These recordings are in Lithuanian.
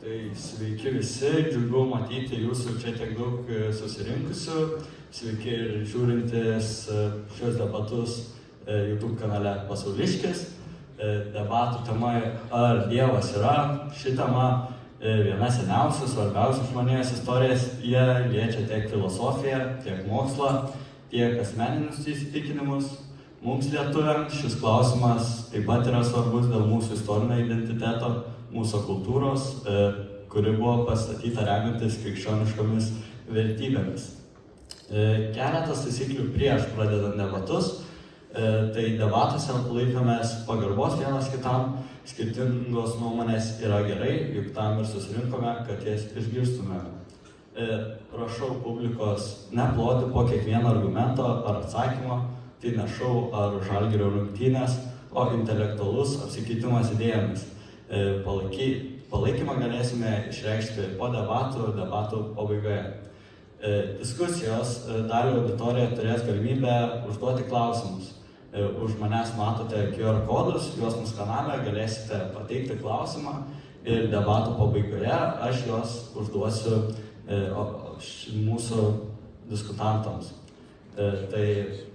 Tai sveiki visi, džiugu matyti jūsų čia tiek daug susirinkusių. Sveiki ir žiūrintis šios debatus YouTube kanale Pasauliškis. Debatų tema ar Dievas yra. Ši tema viena seniausių, svarbiausių žmonijos istorijas. Jie liečia tiek filosofiją, tiek mokslą, tiek asmeninius įsitikinimus. Mums lietuviams šis klausimas taip pat yra svarbus dėl mūsų istorinio identiteto, mūsų kultūros, kuri buvo pastatyta remiantis krikščioniškomis vertybėmis. Keletas taisyklių prieš pradedant debatus. Tai debatuose laikomės pagarbos vienas kitam, skirtingos nuomonės yra gerai, juk tam ir susirinkome, kad jas išgirstume. Prašau publikos neploti po kiekvieno argumento ar atsakymo, tai ne šou ar žalgirio rungtynės, o intelektualus apsikeitimas idėjomis. Palaikymą galėsime išreikšti po debatų pabaigoje. Diskusijos dalį auditorija turės galimybę užduoti klausimus. Už manęs matote QR kodus, juos nuskanavę galėsite pateikti klausimą ir debatų pabaigoje aš juos užduosiu mūsų diskutantams. Tai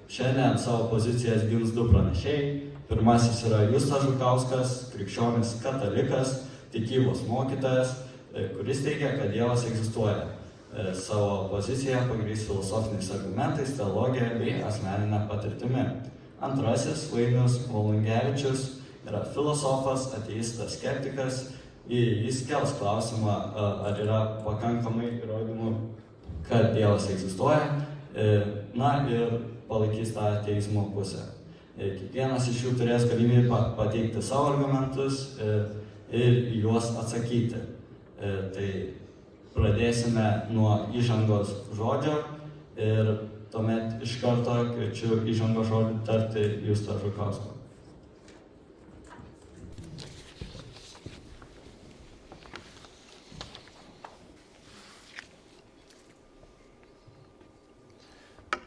šiandien savo pozicijas gins du pranešėjai. Pirmasis yra Justas Žukauskas, krikščionis katalikas, tikybos mokytojas, kuris teigia, kad Dievas egzistuoja. Savo poziciją pagrįs filosofiniais argumentais, teologija bei asmeninė patirtimi. Antrasis, Vainius Volungevičius, yra filosofas, ateistas, skeptikas. Jis kels klausimą, ar yra pakankamai įrodymų, kad Dievas egzistuoja, ir palaikys tą ateizmo pusę. Kiekvienas iš jų turės galimybę pateikti savo argumentus ir juos atsakyti. Tai pradėsime nuo įžangos žodžio ir tuomet iš karto kviečiu įžangos žodį tarti Justą Žukauską.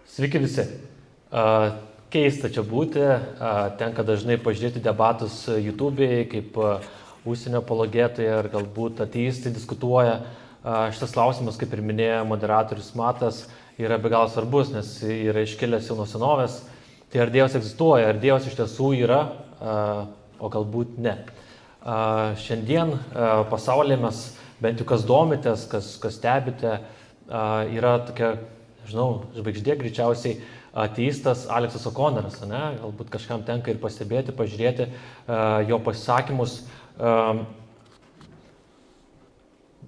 Sveiki visi. Keista čia būti, tenka dažnai pažiūrėti debatus YouTube'e, kaip užsienio apologetai ar galbūt ateistai diskutuoja. Šitas klausimas, kaip ir minėjo moderatorius Matas, yra be galo svarbus, nes yra iškilęs jau nuo senovės. Tai ar Dievas egzistuoja, ar Dievas iš tiesų yra, o galbūt ne. Šiandien pasaulyje mes, bent jau kas domitės, kas stebite, yra tokia, žvaigždė greičiausiai ateistas Aleksas O'Connoras, galbūt kažkam tenka ir pastebėti, pažiūrėti jo pasisakymus.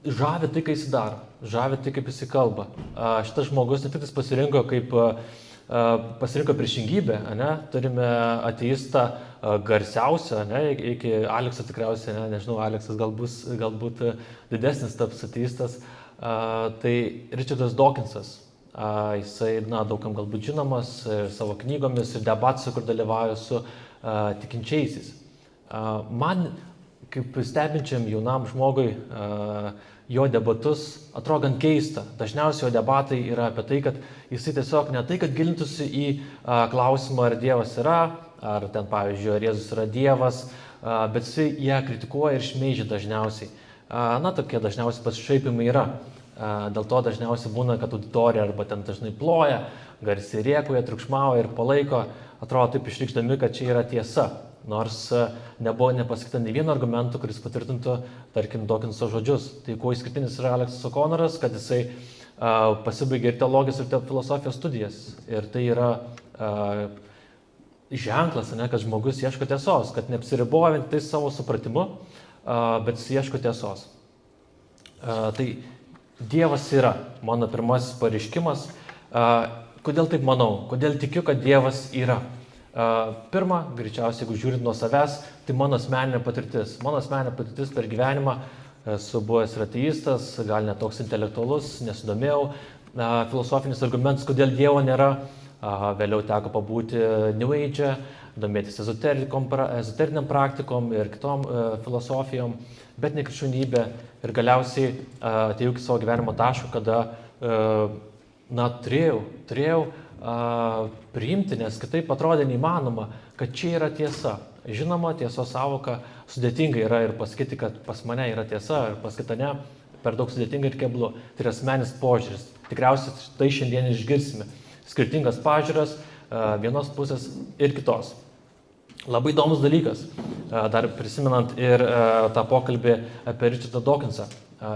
Žavi tai, ką jis daro, žavi tai, kaip jis kalba. Šitas žmogus ne tik pasirinko priešingybę, turime ateistą garsiausią, iki Alekso tikriausiai, nežinau, Aleksas galbūt didesnis taps ateistas, tai Richardas Dawkinsas. Jisai, daugam galbūt žinomas savo knygomis ir debatuose, kur dalyvauja su tikinčiaisiais. Man, kaip stebinčiam jaunam žmogui, jo debatus atrodo gan keista. Dažniausiai jo debatai yra apie tai, kad jisai tiesiog ne tai, kad gilintųsi į klausimą, ar Dievas yra, ar ten, pavyzdžiui, ar Jėzus yra Dievas, bet jisai ją kritikuoja ir šmeižia dažniausiai. Tokie dažniausiai pasišaipimai yra. Dėl to dažniausiai būna, kad auditorija arba ten dažnai ploja, garsiai rėkuoja, triukšmauja ir palaiko, atrodo taip išreikšdami, kad čia yra tiesa. Nors nebuvo nepasakyta nei vieno argumento, kuris patvirtintų, tarkim, Dawkinso žodžius. Tai kuo išskirtinis yra Aleksas O'Connoras, kad jisai pasibaigė ir teologijos, ir filosofijos studijas. Ir tai yra ženklas, kad žmogus ieško tiesos, kad neapsiriboja vien tai savo supratimu, bet jis ieško tiesos. Tai Dievas yra mano pirmasis pareiškimas. Kodėl taip manau? Kodėl tikiu, kad Dievas yra? Pirma, greičiausiai, jeigu žiūrint nuo savęs, tai mano asmeninė patirtis. Mano asmeninė patirtis per gyvenimą, esu buvęs ir ateistas, gal net toks intelektualus, nesidomėjau filosofinis argumentas, kodėl Dievo nėra. Vėliau teko pabūti New Age, domėtis ezoteriniam praktikom ir kitom filosofijom, bet ne krikščionybė. Ir galiausiai atėjau iki savo gyvenimo taško, kada turėjau priimti, nes kitaip atrodė neįmanoma, kad čia yra tiesa. Žinoma, tiesos savoka sudėtinga yra ir pasakyti, kad pas mane yra tiesa, ir pas kitą ne, per daug sudėtinga ir keblu. Tai yra asmenis požiūris. Tikriausiai tai šiandien išgirsime. Skirtingas pažiūras, vienos pusės ir kitos. Labai įdomus dalykas, dar prisimenant ir tą pokalbį apie Richardą Dawkinsą.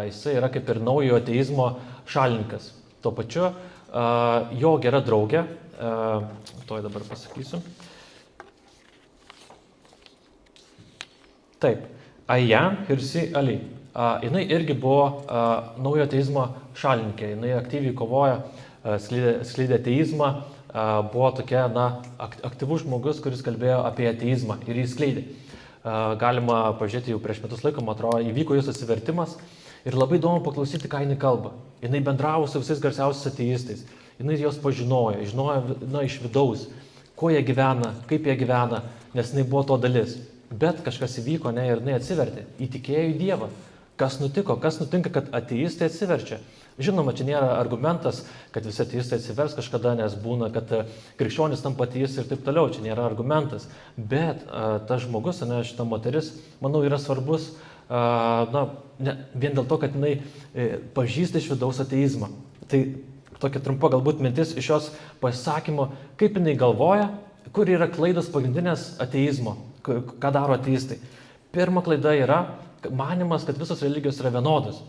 Jisai yra kaip ir naujojo ateizmo šalininkas. Tuo pačiu jo gera draugė, toj dabar pasakysiu. Taip, Ayaan Hirsi Ali. Jinai irgi buvo naujo ateizmo šalininkė. Jinai aktyviai kovoja, skleidė ateizmą, buvo tokia, aktyvus žmogus, kuris kalbėjo apie ateizmą ir jį skleidė. Galima pažiūrėti jau prieš metus laiko, man atrodo, įvyko jos atsivertimas ir labai įdomu paklausyti, ką jinai kalba. Jinai bendravo su visais garsiausiais ateistais. Jinai juos žinojo iš vidaus, kuo jie gyvena, kaip jie gyvena, nes jinai buvo to dalis. Bet kažkas įvyko, ir jinai atsivertė, įtikėjo į Dievą. Kas nutiko? Kas nutinka, kad ateistai atsiverčia? Žinoma, čia nėra argumentas, kad visi ateistai atsivers kažkada, nes būna, kad krikščionis tampa ateistai ir taip toliau. Čia nėra argumentas. Bet tas žmogus, šita moteris, manau, yra svarbus vien dėl to, kad jinai pažįsta iš vidaus ateizmą. Tai tokia trumpa galbūt mintis iš jos pasisakymo, kaip jinai galvoja, kur yra klaidos pagrindinės ateizmo, ką daro ateistai. Pirma klaida yra manimas, kad visos religijos yra vienodos.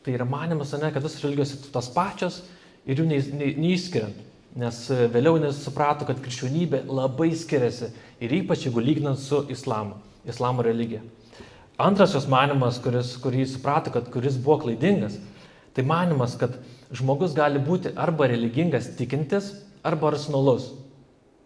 Tai yra manimas, kad visos religijos yra tas pačios ir jų neįskiriant. Nes vėliau jis suprato, kad krikščionybė labai skiriasi ir ypač jeigu lyginant su islamo religija. Antras jos manimas, kurį suprato, kuris buvo klaidingas, tai manimas, kad žmogus gali būti arba religingas tikintis, arba racionalus.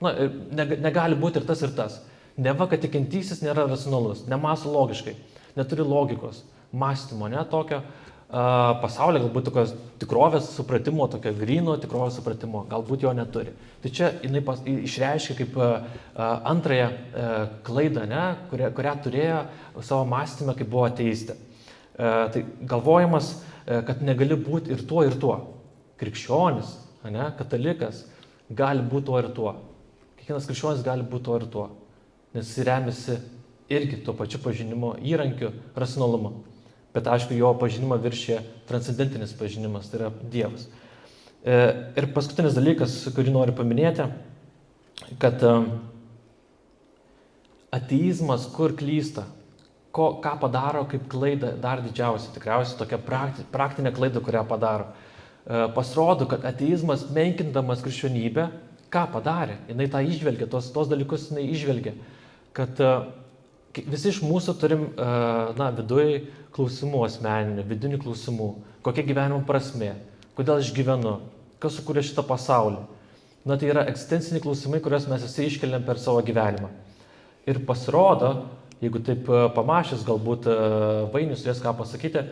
Negali būti ir tas. Neva, kad tikintysis nėra racionalus, nemąsto logiškai, neturi logikos, mąstymo, tokio pasaulio, galbūt tokios tikrovės supratimo, tokio gryno tikrovės supratimo, galbūt jo neturi. Tai čia jinai išreiškia kaip antrąją klaidą, kurią turėjo savo mąstymę, kai buvo ateistė. Tai galvojimas, kad negali būti ir tuo. Krikščionis, katalikas gali būti tuo ir tuo. Kiekvienas krikščionis gali būti tuo ir tuo. Nes jis remiasi irgi tuo pačiu pažinimo įrankiu racionalumu. Bet aišku, jo pažinimą viršė transcendentinis pažinimas, tai yra Dievas. Ir paskutinis dalykas, kurį noriu paminėti, kad ateizmas kur klysta, ką padaro kaip klaida dar didžiausia, tikriausiai tokia praktinė klaida, kurią padaro. Pasirodo, kad ateizmas menkindamas krikščionybę, ką padarė? Jinai tą išvelgia, tos dalykus jinai išvelgia, kad visi iš mūsų turim viduje klausimų asmeninių, vidinių klausimų, kokia gyvenimo prasmė, kodėl aš gyvenu, kas sukūrė šitą pasaulį. Tai yra egzistenciniai klausimai, kuriuos mes visi iškeliam per savo gyvenimą. Ir pasirodo, jeigu taip pamašęs, galbūt Vainius turės ką pasakyti,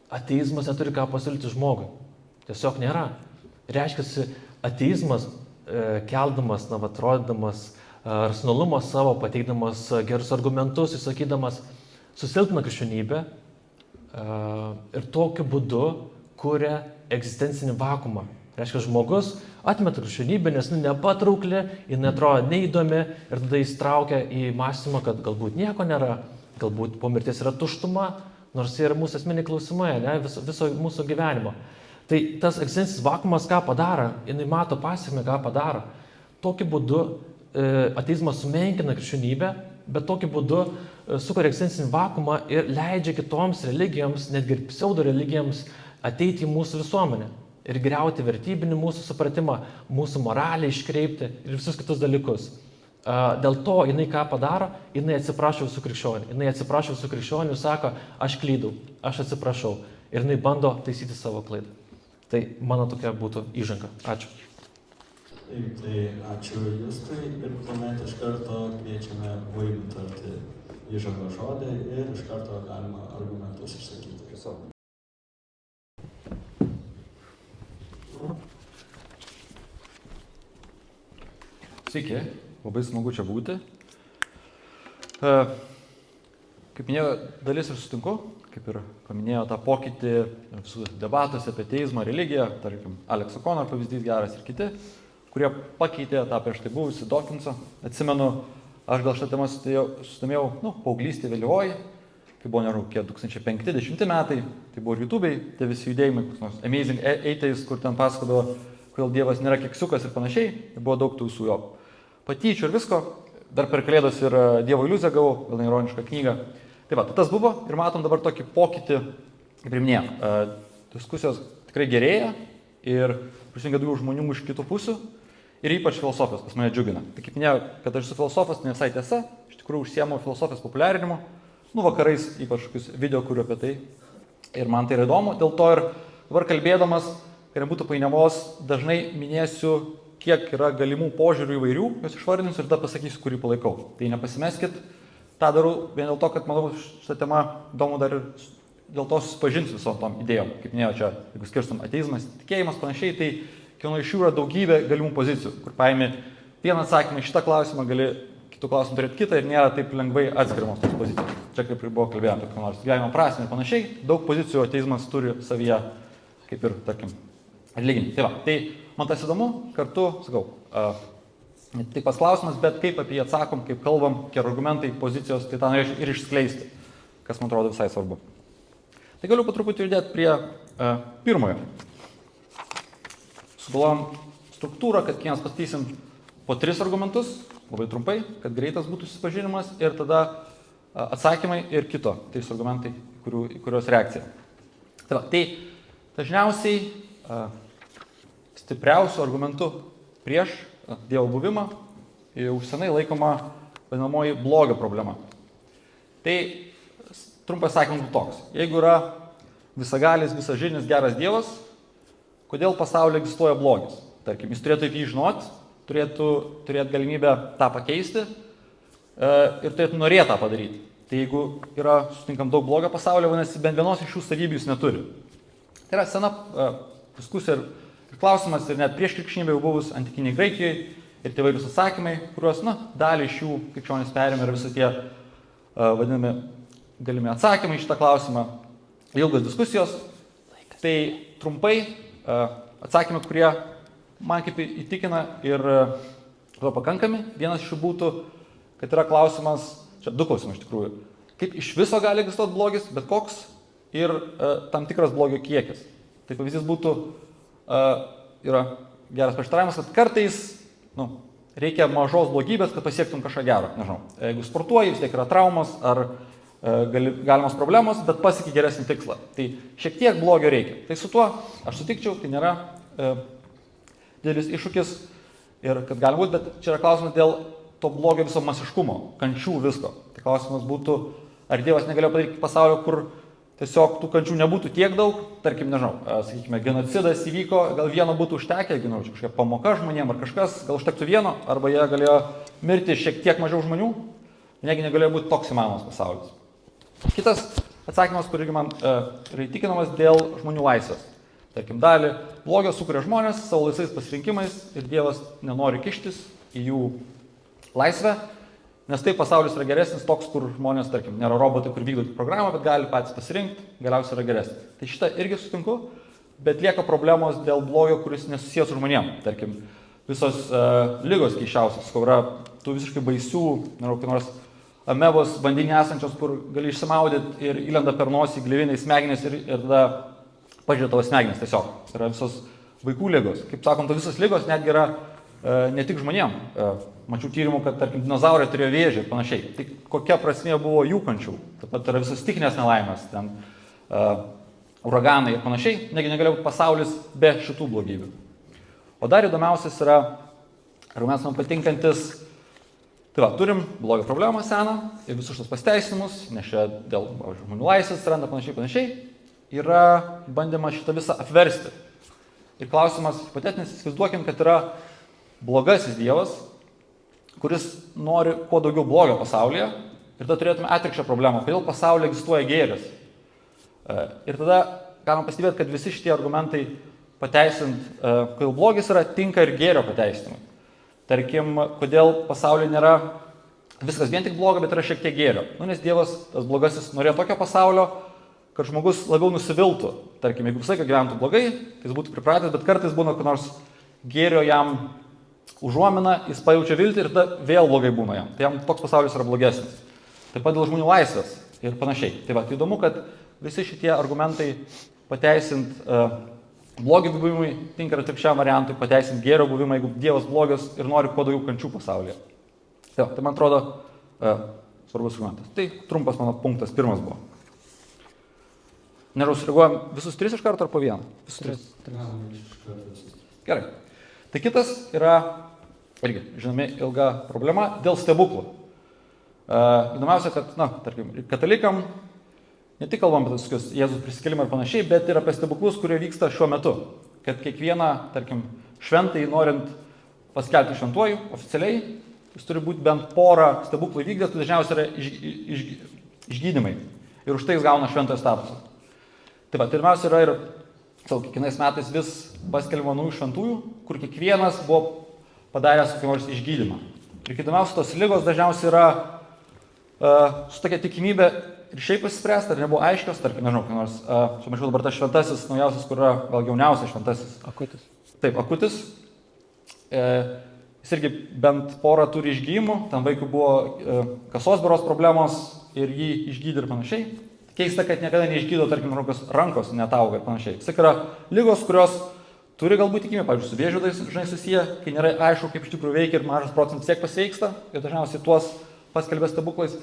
ateizmas neturi ką pasiūlyti žmogui. Tiesiog nėra. Reiškia, ateizmas keldamas, rodydamas racionalumą savo, pateikdamas gerus argumentus, įsakydamas, susilpna krikščionybę ir tokiu būdu kuria egzistencinį vakumą. Reiškia, žmogus atmeta krikščionybę, nes nepatraukli, jinai atrodo neįdomi ir tada jis traukia į mąstymą, kad galbūt nieko nėra, galbūt po mirties yra tuštuma, nors yra mūsų esminiai klausimai, viso mūsų gyvenimo. Tai tas egzistencinis vakumas ką padaro, jinai mato pasekmę, ką padaro. Tokiu būdu ateizmas sumenkina krikščionybę, bet tokiu būdu sukuria egzistencinį vakumą ir leidžia kitoms religijoms, netgi ir pseudo religijoms, ateiti į mūsų visuomenę ir griauti vertybinį mūsų supratimą, mūsų moralę iškreipti ir visus kitus dalykus. Dėl to jinai ką padaro, jinai atsiprašo visų krikščionių. Jinai atsiprašo visų krikščionių ir sako, aš klydau, aš atsiprašau. Ir jinai bando taisyti savo klaidą. Tai mano tokia būtų įžanga. Ačiū. Tai ačiū Justui ir tuomet iš karto kviečiame Vainių tarti įžangos žodį ir iš karto galima argumentus išsakyti. Sveiki, labai smagu čia būti. Kaip minėjau, dalis ir sutinku, kaip ir paminėjo tą pokytį visų debatuose apie ateizmą, religiją, tarkim, Alex O'Connor pavyzdys geras ir kiti, kurie pakeitė tą prieš tai buvusį Dawkinsą. Atsimenu, aš gal šitą temą susidomėjau, paauglystė vėlyvoji, kai buvo, nežinau, 2005-2010 metai, tai buvo ir YouTube'ai, tie visi judėjimai, koks nors Amazing Eighties, kur ten pasakodavo, kodėl Dievas nėra keksiukas ir panašiai, tai buvo daug tų jo patyčių ir visko, dar per Kalėdas ir Dievo iliuziją gavau, gal ironišką knygą. Tai va, tas buvo ir matom dabar tokį pokytį, kaip ir minėjau, diskusijos tikrai gerėja ir prisijungia daugiau žmonių iš kitų pusių ir ypač filosofijos, kas mane džiugina. Tai kaip minėjau, kad aš esu filosofas, ne visai tiesa, iš tikrųjų užsiemu filosofijos populiarinimu, vakarais ypač video kuriu apie tai ir man tai yra įdomu, dėl to ir dabar kalbėdamas, kad nebūtų painiavos, dažnai minėsiu, kiek yra galimų požiūrių įvairių, juos išvardinsiu ir tada pasakysiu, kurį palaikau. Tai nepasimeskit, tą darau vien dėl to, kad manau šitą temą įdomu dar ir dėl to susipažinsiu visom tom idėjom. Kaip minėjau čia, jeigu skirstum ateizmas, tikėjimas, panašiai, tai kiekvieno iš jų yra daugybė galimų pozicijų, kur paimi vieną atsakymą į šitą klausimą, gali kitų klausimų turėti kitą ir nėra taip lengvai atskiriamos tos pozicijos. Čia kaip ir buvo kalbėjome apie nors gyvenimo prasmę ir panašiai, daug pozicijų ateizmas turi savyje, kaip ir, tarkim, atlyginti. Tai va, tai man tas įdomu, kartu, sakau, ne tik pas klausimas, bet kaip apie jį atsakom, kaip kalbam, kiek argumentai, pozicijos, tai tą norėčiau ir išskleisti, kas man atrodo visai svarbu. Tai galiu po truputį judėti prie pirmojo. Sugalvojom struktūrą, kad kiekvienas pastatysim po 3 argumentus, labai trumpai, kad greitas būtų susipažinimas ir tada atsakymai ir kito, 3 argumentai, į kurios reakcija. Tai dažniausiai stipriausių argumentų prieš Dievo buvimą jau senai laikoma vadinamoji blogio problema. Tai trumpas sakymas būtų toks. Jeigu yra visagalis, visažinis, geras Dievas, kodėl pasaulyje egzistuoja blogis? Tarkim, jis turėtų jį žinoti, turėtų turėti galimybę tą pakeisti ir turėtų norėti tą padaryti. Tai jeigu yra, sutinkam, daug blogio pasaulio, vadinasi, bent vienos iš šių savybių jis neturi. Tai yra sena diskusija ir klausimas, ir net prieš krikščionybę jau buvus antikiniai Graikijoje ir tie vairūs atsakymai, kuriuos, dalį iš jų krikščionys perėmė ir visi tie vadinami galimi atsakymai iš šitą klausimą, ilgos diskusijos. Tai trumpai atsakymai, kurie man kaip įtikina ir pakankami. Vienas iš jų būtų, kad yra klausimas, čia 2 klausimai iš tikrųjų, kaip iš viso gali egzistuoti blogis, bet koks ir tam tikras blogio kiekis. Tai pavyzdys būtų, yra geras prieštaravimas, kad kartais reikia mažos blogybės, kad pasiektum kažką gero. Nežinau, jeigu sportuoji, vis tiek yra traumos ar galimos problemos, bet pasieki geresnį tikslą. Tai šiek tiek blogio reikia. Tai su tuo aš sutikčiau, tai nėra didelis iššūkis ir kad gali būti, bet čia yra klausimas dėl to blogio viso masiškumo, kančių visko. Tai klausimas būtų, ar Dievas negalėjo padaryti pasaulio, kur tiesiog tų kančių nebūtų tiek daug, tarkim, nežinau, sakykime, genocidas įvyko, gal vieno būtų užtekę, jeigu kažkokia pamoka žmonėm ar kažkas, gal užtektų vieno, arba jie galėjo mirti šiek tiek mažiau žmonių, negi negalėjo būti toks įmanomas pasaulis. Kitas atsakymas, kur irgi man yra įtikinamas dėl žmonių laisvės. Tarkim, dalį blogio sukuria žmonės savo laisvais pasirinkimais ir Dievas nenori kištis į jų laisvę, nes taip pasaulis yra geresnis toks, kur žmonės, tarkim, nėra robotai, kur vykdo programą, bet gali patys pasirinkti, galiausiai yra geresnis. Tai šitą irgi sutinku, bet lieka problemos dėl blogio, kuris nesusijęs su žmonėm. Tarkim, visos ligos keiščiausios, kur yra tų visiškai baisių, nežinau, nors amebos vandenyje esančios, kur gali išsimaudyti ir įlenda per nosį, gleivinai, smegenys ir tada pažiūrė tavo smegenys tiesiog. Tai yra visos vaikų ligos. Kaip sakom, to visos ligos netgi yra ne tik žmonėm. Mačiau tyrimų, kad, tarkim, dinozaurai turėjo vėžį ir panašiai. Tai kokia prasmė buvo jų kančių? Taip pat yra visos stichinės nelaimės, ten uraganai ir panašiai. Negi negalėjo būti pasaulis be šitų blogybių. O dar įdomiausias yra, ar mes man patinkantis, tai va, turim blogio problemą seną ir visus šitos pasteisinimus, nes čia dėl žmonių laisvės atsiranda panašiai, yra bandymas šitą visą apversti. Ir klausimas hipotetinis, įsivaizduokim, kad yra blogasis Dievas, kuris nori kuo daugiau blogio pasaulyje ir tada turėtume atvirkščią problemą, kodėl pasaulyje egzistuoja gėris. Ir tada galima pastebėti, kad visi šitie argumentai pateisint, kodėl blogis yra, tinka ir gėrio pateisinimui. Tarkim, kodėl pasaulyje nėra viskas vien tik bloga, bet yra šiek tiek gėrio. Nes Dievas, tas blogasis, norėjo tokio pasaulio, kad žmogus labiau nusiviltų. Tarkim, jeigu visą laiką gyventų blogai, tai jis būtų pripratęs, bet kartais būna, kad nors gėrio jam užuomina, jis pajaučia viltį ir tada vėl blogai būna jam. Tai jam toks pasaulis yra blogesnis. Taip pat dėl žmonių laisvės ir panašiai. Tai va, tai įdomu, kad visi šitie argumentai pateisint blogio buvimui tinka ir atvirkščiam variantui, pateisint gėrio buvimą, jeigu Dievas blogas ir nori kuo daugiau kančių pasaulyje. Tai man atrodo svarbus argumentas. Tai trumpas mano punktas, pirmas buvo. Nežinau, sureaguojam visus tris iš karto ar po vieną? Visus tris. Gerai. Tai kitas yra, irgi, žinome, ilga problema dėl stebuklų. Įdomiausia, kad, tarkim, katalikam ne tik kalbam apie tokius Jėzus prisikėlimą ir panašiai, bet ir apie stebuklus, kurie vyksta šiuo metu. Kad kiekvieną, tarkim, šventai norint paskelbti šventuoju oficialiai, jis turi būti bent porą stebuklų įvykdęs, tai dažniausiai yra išgydymai. Ir už tai jis gauna šventojo statusą. Tai va, pirmiausia yra ir, kiekvienais metais vis paskelbama naujų šventųjų, kur kiekvienas buvo padaręs kokį nors išgydymą. Ir įdomiausia, tos ligos dažniausiai yra su tokia tikimybė ir šiaip pasispręsti, ar nebuvo aiškios, tarkim, nežinau, kai nors, čia mačiau dabar tas šventasis, naujausias, kur yra gal jauniausias šventasis. Akutis. Taip, Akutis. Jis irgi bent porą turi išgydymų, tam vaikui buvo kasos beros problemos ir jį išgydė ir panašiai. Keista, kad niekada neišgydo, tarkim, rankos netauga ir panašiai. Vis yra lygos, kurios turi galbūt tikimybę, pavyzdžiui, su vėžiu dažnai susiję, kai nėra aišku, kaip iš tikrųjų veikia ir mažas procentas tiek pasveiksta ir dažniausiai tuos paskelbė stebuklais.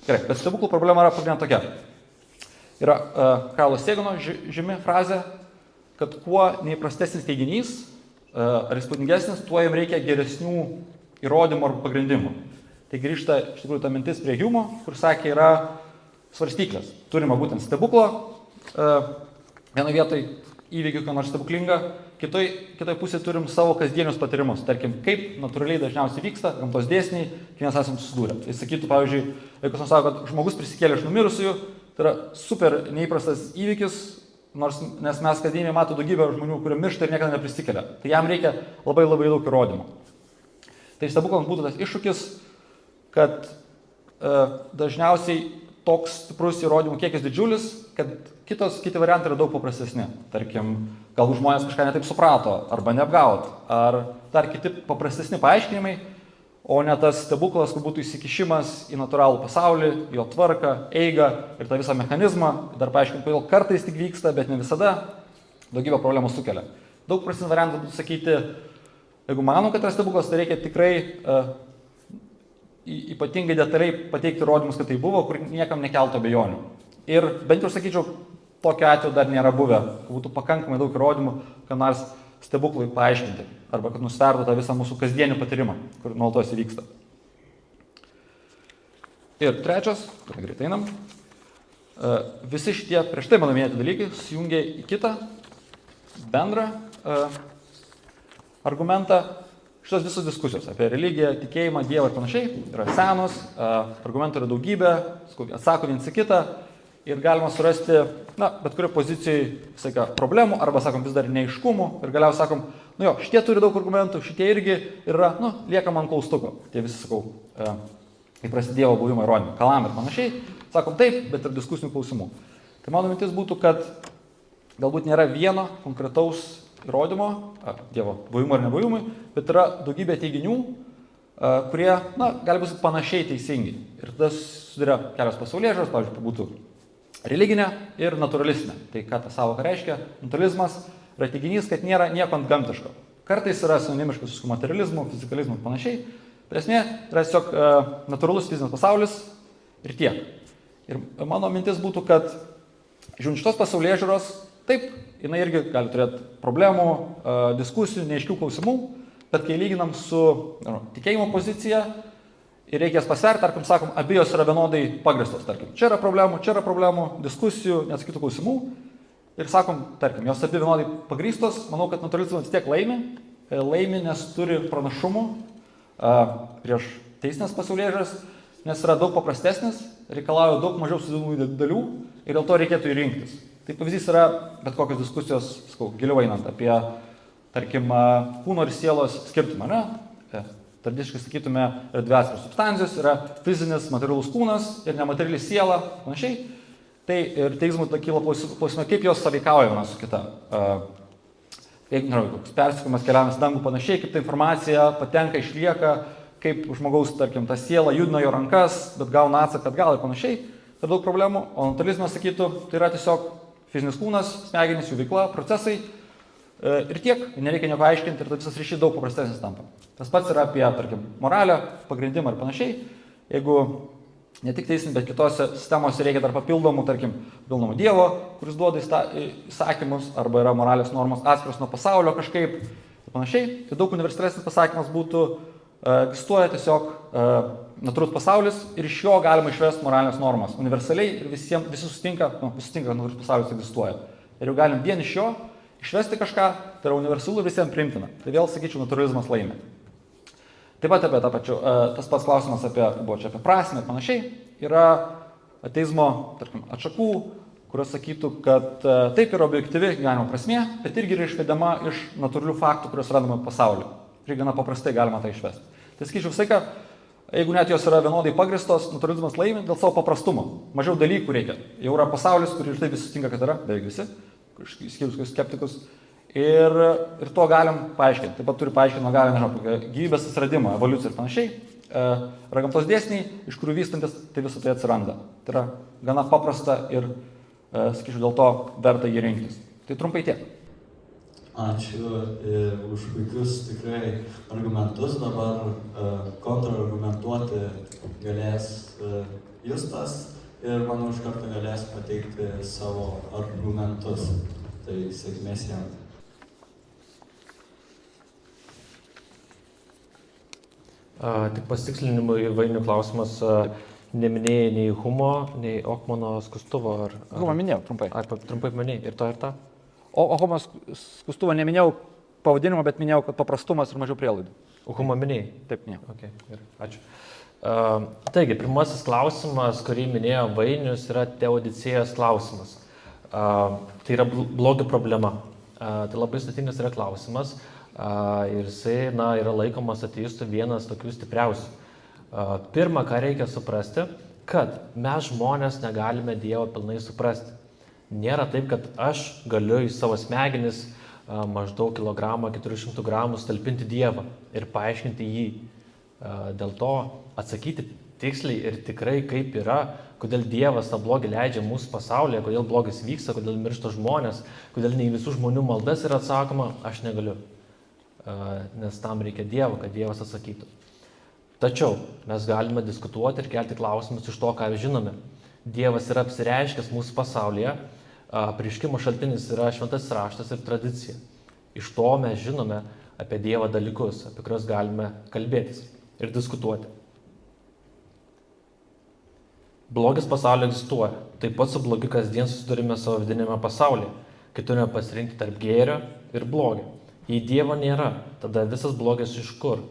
Gerai, bet stebuklų problema yra pagrindinė tokia. Yra Karlo Segano žymi frazė, kad kuo neįprastesnis teiginys ar įspūdingesnis, tuo jam reikia geresnių įrodymų ar pagrindimų. Tai grįžta iš tikrųjų ta mintis prie Humo, kur sakė, yra svarstyklės. Turime būtent stebuklo, vienoje vietoje įvykių, ką nors stebuklingą, kitoj pusėje turim savo kasdienius patyrimus. Tarkim, kaip natūraliai dažniausiai vyksta, gamtos dėsniai, kai mes esame susidūrę. Jis sakytų, pavyzdžiui, jeigu kas nors sako, kad žmogus prisikėlė iš numirusiųjų, tai yra super neįprastas įvykis, nes mes kasdieniai matome daugybę žmonių, kurie miršta ir niekada neprisikelia. Tai jam reikia labai daug įrodymų. Tai stebuklams būtų tas iššūkis, kad dažniausiai toks stiprus įrodymų kiekis didžiulis, kad kiti variantai yra daug paprastesni. Tarkim, galbūt žmonės kažką netaip suprato, arba neapgaut, ar dar kiti paprastesni paaiškinimai, o ne tas stebuklas, kur būtų įsikišimas į natūralų pasaulį, jo tvarką, eigą ir tą visą mechanizmą, dar paaiškinti, kodėl kartais tik vyksta, bet ne visada, daugybę problemų sukelia. Daug prastesnių variantų būtų sakyti, jeigu manom, kad yra stebuklas, tai reikia tikrai ypatingai detaliai pateikti įrodymus, kad tai buvo, kur niekam nekeltų abejonių. Ir bent jau sakyčiau, tokio atveju dar nėra buvę, kad būtų pakankamai daug įrodymų, kad nors stebuklui paaiškinti, arba kad nusvertų tą visą mūsų kasdienį patyrimą, kur nuolatos įvyksta. Ir trečias, kur greitai einam, visi šitie prieš tai mano minėti dalykai sujungia į kitą bendrą argumentą. Šitos visos diskusijos apie religiją, tikėjimą, Dievą ir panašiai yra senos, argumentų yra daugybė, atsako viens į kitą ir galima surasti, bet kurio pozicijoje problemų arba, sakom, vis dar neaiškumų ir galiausiai sakom, šitie turi daug argumentų, šitie irgi yra, lieka man klaustuko. Tie visi, sakau, kai prasidėjo buvimo įrodymai, kalam ir panašiai, sakom taip, bet ir diskusinių klausimų. Tai mano mintis būtų, kad galbūt nėra vieno konkretaus įrodymo, Dievo buvimo ar nebuvimui, bet yra daugybė teiginių, kurie, gali būti panašiai teisingi. Ir tada susiduria kelios pasaulėžiūros, pavyzdžiui, būtų religinė ir naturalistinė. Tai ką ta sąvoka reiškia? Naturalizmas yra teiginys, kad nėra nieko antgamtiško. Kartais yra sinonimiškas su materializmu, fizikalizmu ir panašiai. Bet esmė yra tiesiog natūralus fizinis pasaulis ir tiek. Ir mano mintis būtų, kad žiūrint šitos pasaulėžiūros, taip, jinai irgi gali turėti problemų, diskusijų, neaiškių klausimų, bet kai lyginam su tikėjimo pozicija ir reikės pasverti, tarkim, sakom, abijos yra vienodai pagrįstos, tarkim, čia yra problemų, diskusijų, neatsakytų klausimų ir sakom, tarkim, jos abi vienodai pagrįstos, manau, kad naturalizmas vis tiek laimi, nes turi pranašumų prieš teisinės pasaulėžiūras, nes yra daug paprastesnis, reikalauja daug mažiau sudėdamųjų dalių ir dėl to reikėtų rinktis. Tai pavyzdys yra bet kokios diskusijos, giliau einant apie, tarkim, kūno ir sielos skirtumą, ne? Tradiciškai sakytume, yra dvi atskiros substancijos, yra fizinis materialus kūnas ir nemateriali siela, panašiai. Tai ir teizmų kyla klausimai, kaip jos sąveikauja viena su kita. jeigu koks persikumas keliavimas į dangų panašiai, kaip ta informacija patenka, išlieka, kaip žmogaus, tarkim, ta siela judina jo rankas, bet gauna atsaką atgal ir panašiai, tai daug problemų, o naturalizmas sakytų, tai yra tiesiog fizinis kūnas, smegenys, jų veikla, procesai ir tiek, nereikia nieko aiškinti ir tas visas ryšys daug paprastesnis tampa. Tas pats yra apie, tarkim, moralę, pagrindimą ir panašiai, jeigu ne tik teisinį, bet kitose sistemose reikia dar papildomų, tarkim, pilnomų Dievo, kuris duoda įsakymus, arba yra moralės normos atskiros nuo pasaulio kažkaip ir panašiai. Tai daug universalesnis pasakymas būtų, egzistuoja tiesiog natūralus pasaulis ir iš jo galima išvesti moralinės normas. Universaliai ir visi sutinka, kad natūralus pasaulis egzistuoja. Ir jau galim vien iš jo išvesti kažką, tai yra universalu ir visiems priimtina. Tai vėl, sakyčiau, naturalizmas laimi. Taip pat apie tas pats klausimas apie prasmę ir panašiai, yra ateizmo, tarkim, atšakų, kurios sakytų, kad taip yra objektyvi gyvenimo prasmė, bet irgi yra išvedama iš natūralių faktų, kurios randame pasaulyje. Ir gana paprastai galima tai išvesti. Tai sakyčiau, visai ką, jeigu net jos yra vienodai pagristos, naturalizmas laimi dėl savo paprastumo. Mažiau dalykų reikia. Jau yra pasaulis, kur ir taip visi sutinka, kad yra, beveik visi, išskyrus skeptikus. Ir to galim paaiškinti. Taip pat turi paaiškinti, galim, gyvybės atsiradimą, evoliuciją ir panašiai. Yra gamtos dėsniai, iš kurių vystantis, tai visą tai atsiranda. Tai yra gana paprasta ir, sakyčiau, dėl to verta jį rinktis. Tai trumpai tiek. Ačiū už puikius tikrai argumentus. Dabar kontrargumentuoti galės Justas ir manau iš karto galės pateikti savo argumentus. Tai sėkmės jam. Tik pasitikslinimui Vainių klausimas, neminėjai nei Humo, nei Okmano skustuvo. Humą minėjau, trumpai. Ar trumpai minėjai ir tą? O Humo skustuvo neminėjau pavadinimo, bet minėjau, kad paprastumas ir mažiau prielaidų. O Humą minėjai? Taip, minėjau. Okay, gerai, ačiū. Taigi, pirmasis klausimas, kurį minėjo Vainius, yra teodicėjos klausimas. Tai yra blogio problema. Tai labai sudėtingas yra klausimas. Ir jisai yra laikomas ateistų vienas tokių stipriausių. Pirma, ką reikia suprasti, kad mes žmonės negalime Dievo pilnai suprasti. Nėra taip, kad aš galiu į savo smegenis maždaug kilogramą, 400 gramų talpinti Dievą ir paaiškinti jį. Dėl to atsakyti tiksliai ir tikrai kaip yra, kodėl Dievas tą blogį leidžia mūsų pasaulyje, kodėl blogis vyksta, kodėl miršta žmonės, kodėl ne į visų žmonių maldas yra atsakoma, aš negaliu. Nes tam reikia Dievo, kad Dievas atsakytų. Tačiau mes galime diskutuoti ir kelti klausimus iš to, ką žinome. Dievas yra apsireiškęs mūsų pasaulyje, apreiškimo šaltinis yra šventasis raštas ir tradicija. Iš to mes žinome apie Dievą dalykus, apie kuriuos galime kalbėtis ir diskutuoti. Blogis pasaulyje egzistuoja. Taip pat su blogiu kasdien susidurime savo vidinėme pasaulyje, kai turime pasirinkti tarp gėrio ir blogio. Jei Dievo nėra, tada visas blogis iš kur?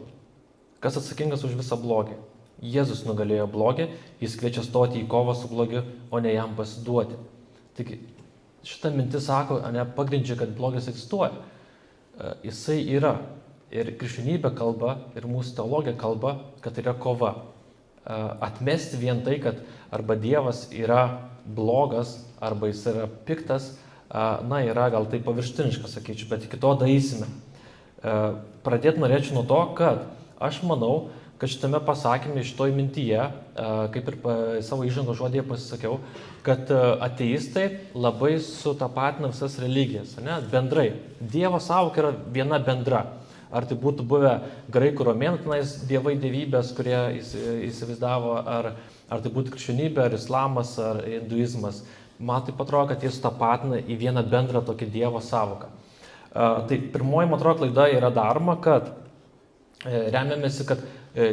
Kas atsakingas už visą blogį? Jėzus nugalėjo blogį, jis kviečia stoti į kovą su blogiu, o ne jam pasiduoti. Tik šitą mintį sako, pagrindžia, kad blogis egzistuoja. Jisai yra. Ir krikščionybė kalba, ir mūsų teologija kalba, kad yra kova. Atmesti vien tai, kad arba Dievas yra blogas, arba jis yra piktas, yra gal tai paviršutiniška, sakyčiau, bet iki to daeisime. Pradėti norėčiau nuo to, kad aš manau, kad šitame pasakymė, šitoj mintyje, kaip ir savo įžango žodėje pasisakiau, kad ateistai labai sutapatina visas religijas, bendrai. Dievo sąvoka yra viena bendra. Ar tai būtų buvę graikų romėnų tenais dievai dievybės, kurie įsivaizdavo, ar tai būtų krikščionybė, ar islamas, ar hinduizmas. Man taip atrodo, kad jie sutapatina į vieną bendrą tokį Dievo sąvoką. Tai pirmoji, man atrodo, klaida yra daroma, kad remiamėsi, kad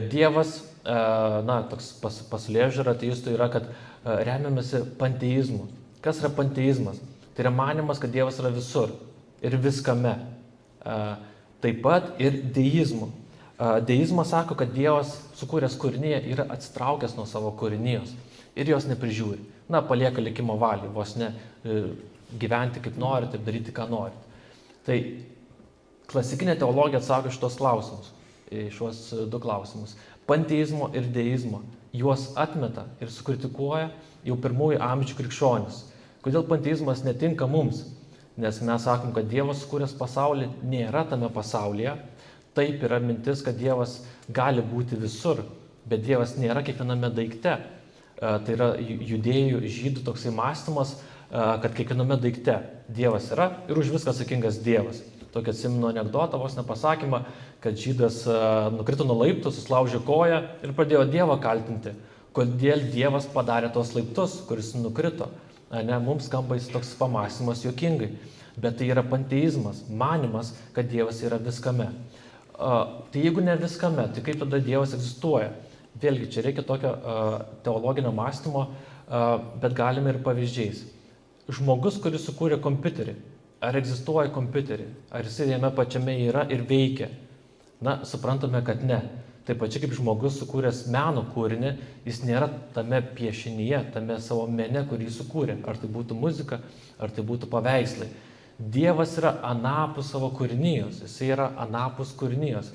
Dievas, toks pasaulėžiūra ateistų yra, kad remiamėsi panteizmu. Kas yra panteizmas? Tai yra manimas, kad Dievas yra visur ir viskame. Taip pat ir deizmu. Deizmas sako, kad Dievas sukūręs kūrinyje yra atsitraukęs nuo savo kūrinijos ir jos neprižiūri. Palieka likimo valiai, vos ne gyventi kaip norit ir daryti, ką norit. Tai klasikinė teologija atsako šitos klausimus, šios du klausimus. Panteizmo ir deizmo. Juos atmeta ir sukritikuoja jau pirmųjų amžių krikščionis. Kodėl panteizmas netinka mums? Nes mes sakom, kad Dievas sukūręs pasaulį nėra tame pasaulyje. Taip yra mintis, kad Dievas gali būti visur, bet Dievas nėra kiekviename daikte. Tai yra judėjų, žydų toksai mąstymas, kad kiekviename daikte Dievas yra ir už viską atsakingas Dievas. Tokį atsimenu anekdotą, vos nepasakymą, kad žydas nukrito nuo laiptų, suslaužė koją ir pradėjo Dievą kaltinti. Kodėl Dievas padarė tos laiptus, kuris nukrito. Ne, mums skamba jis toks pamąstymas juokingai, bet tai yra panteizmas, manimas, kad Dievas yra viskame. Tai jeigu ne viskame, tai kaip tada Dievas egzistuoja? Vėlgi, čia reikia tokio teologinio mąstymo, bet galime ir pavyzdžiais. Žmogus, kuris sukūrė kompiuterį, ar egzistuoja kompiuterį, ar jisai jame pačiame yra ir veikia? Na, suprantame, kad ne. Taip pačiai kaip žmogus sukūręs meno kūrinį, jis nėra tame piešinyje, tame savo mene, kurį jis sukūrė. Ar tai būtų muzika, ar tai būtų paveikslai. Dievas yra anapus savo kūrinijos, jis yra anapus kūrinijos.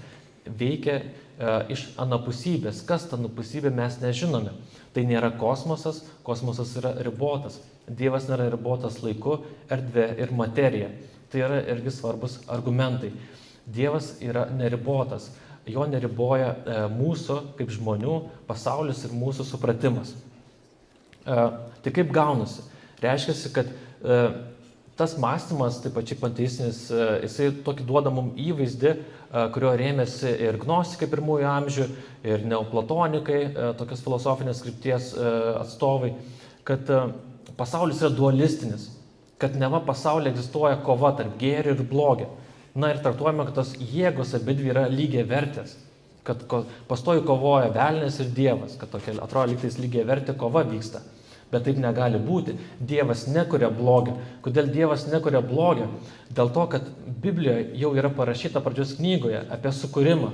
Veikia iš anapusybės. Kas ta anapusybė, mes nežinome. Tai nėra kosmosas, kosmosas yra ribotas. Dievas nėra ribotas laiku, erdvė ir materija. Tai yra irgi svarbus argumentai. Dievas yra neribotas. Jo neriboja mūsų, kaip žmonių, pasaulis ir mūsų supratimas. Tai kaip gaunasi? Reiškia, kad tas mąstymas, taip pačiai panteistinis, jisai tokį duoda mums įvaizdį, kurio rėmėsi ir gnostikai pirmųjų amžių, ir neoplatonikai, tokios filosofinės krypties atstovai, kad pasaulis yra dualistinis, kad neva pasaulyje egzistuoja kova tarp gėrio ir blogio. Na ir traktuojame, kad tos jėgos abidvi yra lygiai vertės, kad pastoju kovoja velnias ir Dievas, kad tokia atrodo lygtais lygiai vertė kova vyksta. Bet taip negali būti. Dievas nekuria blogio. Kodėl Dievas nekuria blogio? Dėl to, kad Biblijoje jau yra parašyta pradžios knygoje apie sukūrimą.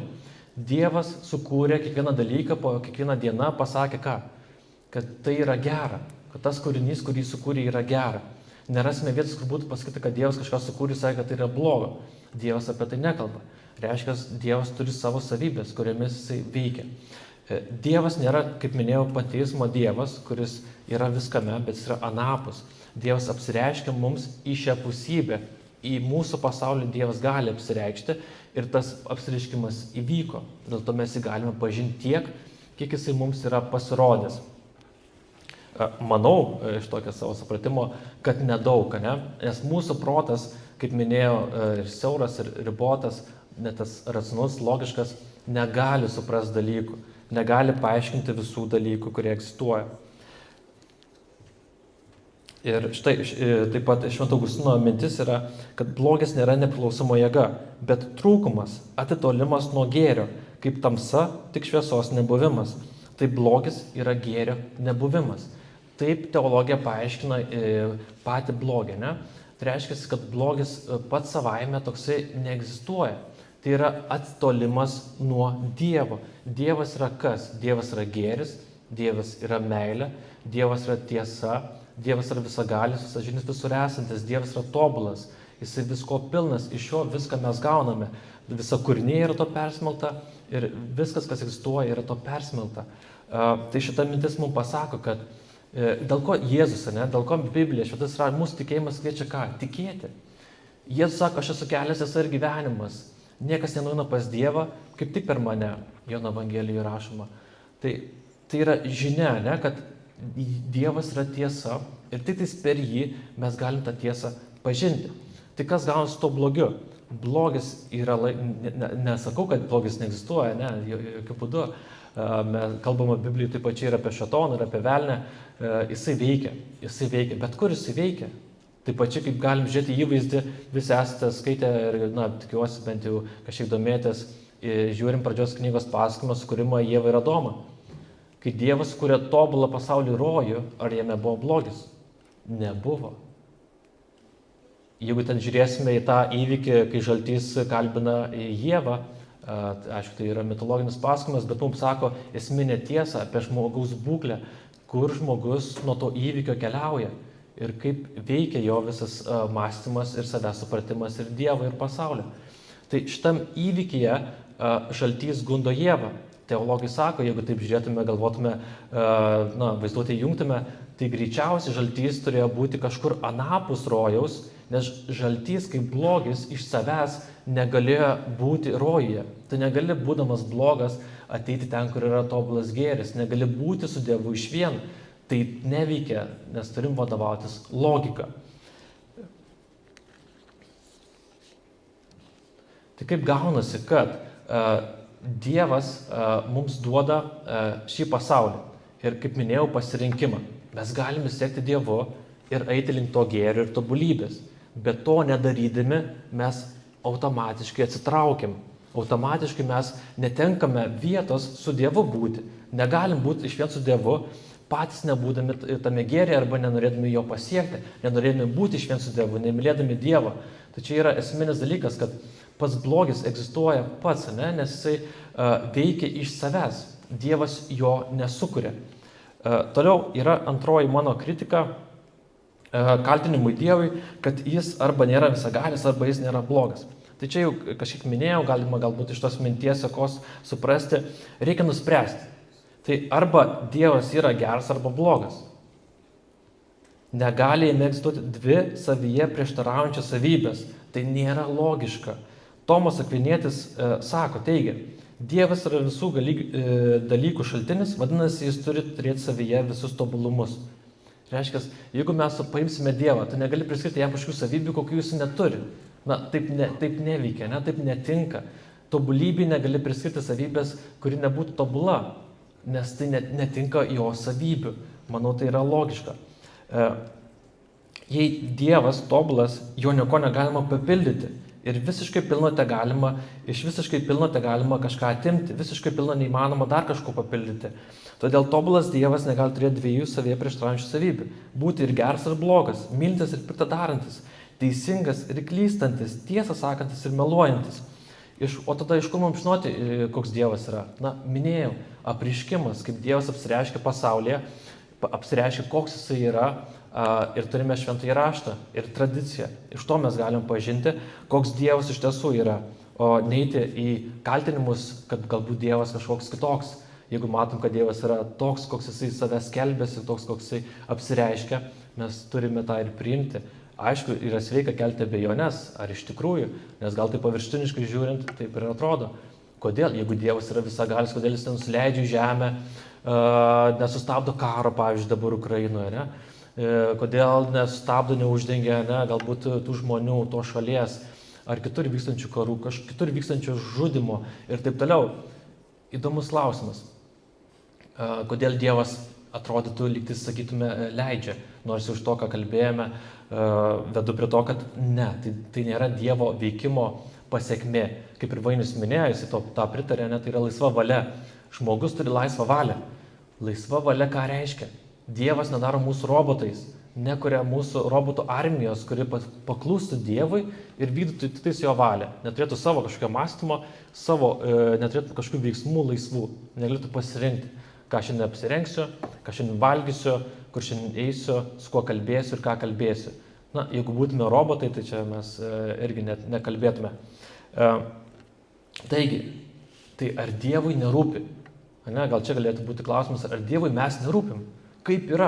Dievas sukūrė kiekvieną dalyką, po kiekvieną dieną pasakė ką? Kad tai yra gera, kad tas kūrinys, kurį sukūrė, yra gera. Nerasime vietos, kur būtų pasakyti, kad Dievas kažką sukūrė ir sakė, kad tai yra blogo. Dievas apie tai nekalba. Reiškia, Dievas turi savo savybės, kuriamis jisai veikia. Dievas nėra, kaip minėjau, panteizmo Dievas, kuris yra viskame, bet jis yra anapus. Dievas apsireiškia mums į šią pusybę. Į mūsų pasaulį Dievas gali apsireikšti ir tas apsireiškimas įvyko. Dėl to mes jį galime pažinti tiek, kiek jisai mums yra pasirodęs. Manau, iš tokio savo supratimo, kad nedaug, ne? Nes mūsų protas, kaip minėjau, ir siauras, ir ribotas, net tas racionalus, logiškas, negali suprasti dalykų, negali paaiškinti visų dalykų, kurie egzistuoja. Ir štai, taip pat Švento Augustino mintis yra, kad blogis nėra nepriklausoma jėga, bet trūkumas, atitolimas nuo gėrio, kaip tamsa, tik šviesos nebuvimas. Tai blogis yra gėrio nebuvimas. Taip teologija paaiškina patį blogį, ne? Tai reiškia, kad blogis pats savaime toksai neegzistuoja. Tai yra atitolimas nuo Dievo. Dievas yra kas? Dievas yra gėris, Dievas yra meilė, Dievas yra tiesa, Dievas yra visagalis, visažinis, visur esantis, Dievas yra tobulas, jisai visko pilnas, iš jo viską mes gauname. Visa kūrinė yra to persmelta ir viskas, kas egzistuoja, yra to persmelta. Tai šita mintis mums pasako, kad dėl ko Jėzus, ne? Dėl ko Biblija, šitas yra mūsų tikėjimas kviečia ką? Tikėti. Jėzus sako, aš esu kelias, tiesa ir gyvenimas. Niekas nenueina pas Dievą, kaip tik per mane, Jono Evangelijoje rašoma. Tai yra žinia, ne? Kad Dievas yra tiesa ir tik per jį mes galim tą tiesą pažinti. Tai kas gaunasi su to blogiu? Blogis yra, nesakau, kad blogis neegzistuoja, ne, jokių būdų. Kalbama Biblijoje taip pačiai ir apie šėtoną, ir apie velnę. Jisai veikia, bet kur jisai veikia? Taip pačiai, kaip galim žiūrėti įvaizdį, visi esate skaitę ir, tikiuosi bent jau kažkiek domėtės, žiūrim pradžios knygos pasakojimą sukūrimą Ievą ir Adomą. Kai Dievas kūrė tobulą pasaulį rojų, ar jame buvo blogis? Nebuvo. Jeigu ten žiūrėsime į tą įvykį, kai žaltys kalbina Ievą, aišku, tai yra mitologinis pasakojimas, bet mums sako esminę tiesą apie žmogaus būklę, kur žmogus nuo to įvykio keliauja ir kaip veikia jo visas mąstymas ir savęs supratimas ir Dievo ir pasaulio. Tai šitam įvykyje žaltys gundo Ievą. Teologai sako, jeigu taip žiūrėtume, galvotume, vaizduotę jungtume, tai greičiausiai žaltys turėjo būti kažkur anapus rojaus, Nes žaltys kaip blogis iš savęs negalėjo būti rojuje. Tu negali, būdamas blogas, ateiti ten, kur yra tobulas gėris. Negali būti su Dievu išvien. Tai neveikia, nes turim vadovautis logika. Tai kaip gaunasi, kad Dievas mums duoda šį pasaulį ir, kaip minėjau, pasirinkimą. Mes galime siekti Dievu ir eiti link to gėrio ir tobulybės. Bet to nedarydami mes automatiškai atsitraukiam. Automatiškai mes netenkame vietos su Dievu būti. Negalim būti išvien su Dievu, patys nebūdami tame gėryje arba nenorėdami jo pasiekti, nenorėdami būti išvien su Dievu, nemylėdami Dievą. Tai čia yra esminis dalykas, kad pats blogis egzistuoja pats, nes jisai veikia iš savęs. Dievas jo nesukuria. Toliau yra antroji mano kritika kaltinimui Dievui, kad jis arba nėra visagalis, arba jis nėra blogas. Tai čia jau kažkiek minėjau, galima galbūt iš tos minties sekos suprasti, reikia nuspręsti. Tai arba Dievas yra geras, arba blogas. Negali jame egzistuoti dvi savyje prieštaraujančias savybės. Tai nėra logiška. Tomas Akvinietis teigia, Dievas yra visų dalykų šaltinis, vadinasi, jis turi turėti savyje visus tobulumus. Reiškia, jeigu mes paimsime Dievą, tu negali priskirti jam kažkokių savybių, kokių jis neturi. Taip neveikia, taip netinka. Tobulybei negali priskirti savybės, kuri nebūtų tobula, nes tai netinka jo savybių. Manau, tai yra logiška. Jei Dievas tobulas, jo nieko negalima papildyti. Ir visiškai pilno te galima, iš visiškai pilno te galima kažką atimti, visiškai pilno neįmanoma dar kažko papildyti. Todėl tobulas Dievas negali turėti dviejų savyje prieštaraujančių savybių. Būti ir geras, ir blogas, mylintis ir pikta darantis, teisingas ir klystantis, tiesą sakantis ir meluojantis. O tada iš kur mums žinoti, koks Dievas yra? Minėjau, apriškimas, kaip Dievas apsireiškia pasaulyje, apsireiškia, koks jisai yra. Ir turime šventąjį raštą ir tradiciją. Iš to mes galim pažinti, koks Dievas iš tiesų yra, o neiti į kaltinimus, kad galbūt Dievas kažkoks kitoks. Jeigu matom, kad Dievas yra toks, koks jisai savęs skelbėsi, toks, koks jisai apsireiškia, mes turime tą ir priimti. Aišku, yra sveika kelti abejones, ar iš tikrųjų, nes gal tai paviršutiniškai žiūrint, taip ir atrodo. Kodėl, jeigu Dievas yra visagalis, kodėl jis nenusileidžia į žemę, nesustabdo karo, pavyzdžiui, dabar Ukrainoje, ne? Kodėl nesustabdo, neuždengia, galbūt tų žmonių, to šalies, ar kitur vykstančių karų, kitur vykstančių žudimo ir taip toliau. Įdomus klausimas. Kodėl Dievas atrodytų, lyg tai sakytume, leidžia, nors už to, ką kalbėjome, vedu prie to, kad ne, tai nėra Dievo veikimo pasekmė. Kaip ir Vainis minėjo, jis tą pritarė, tai yra laisva valia. Žmogus turi laisvą valią. Laisva valia ką reiškia? Dievas nedaro mūsų robotais, nekuria mūsų robotų armijos, kuri paklūstų Dievui ir vykdytų tiktais jo valią. Neturėtų savo kažkokio mąstymo, neturėtų kažkokių veiksmų laisvų, negalėtų pasirinkti, ką šiandien apsirengsiu, ką šiandien valgysiu, kur šiandien eisiu, su kuo kalbėsiu ir ką kalbėsiu. Jeigu būtume robotai, tai čia mes irgi nekalbėtume. Taigi, tai ar Dievui nerūpi? Gal čia galėtų būti klausimas, ar Dievui mes nerūpim? Kaip yra?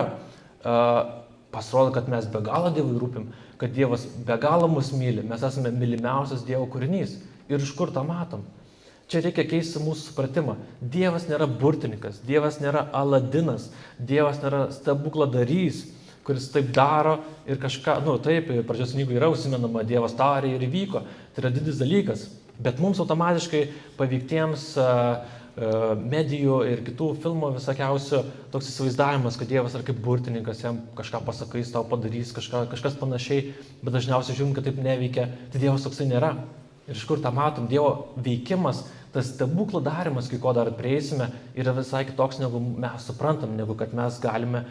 Pasirodo, kad mes be galo Dievui rūpim, kad Dievas be galo mus myli, mes esame mylimiausias Dievo kūrinys. Ir iš kur tą matom? Čia reikia keisti mūsų supratimą. Dievas nėra burtininkas, Dievas nėra Aladinas, Dievas nėra stebukladarys, kuris taip daro ir kažką, taip, pradžios knygoje yra užsimenama, Dievas tarė ir įvyko. Tai yra didelis dalykas, bet mums automatiškai paveiktiems medijų ir kitų filmų visokiausių toks įsivaizdavimas, kad Dievas yra kaip burtininkas, jam kažką pasakais, tau padarys, kažkas panašiai, bet dažniausiai žiūrim, kad taip neveikia, tai Dievas toksai nėra. Ir iš kur tą matom, Dievo veikimas, tas stebuklų darimas, kai ko dar prieisime, yra visai kitoks, negu mes suprantam, negu kad mes galime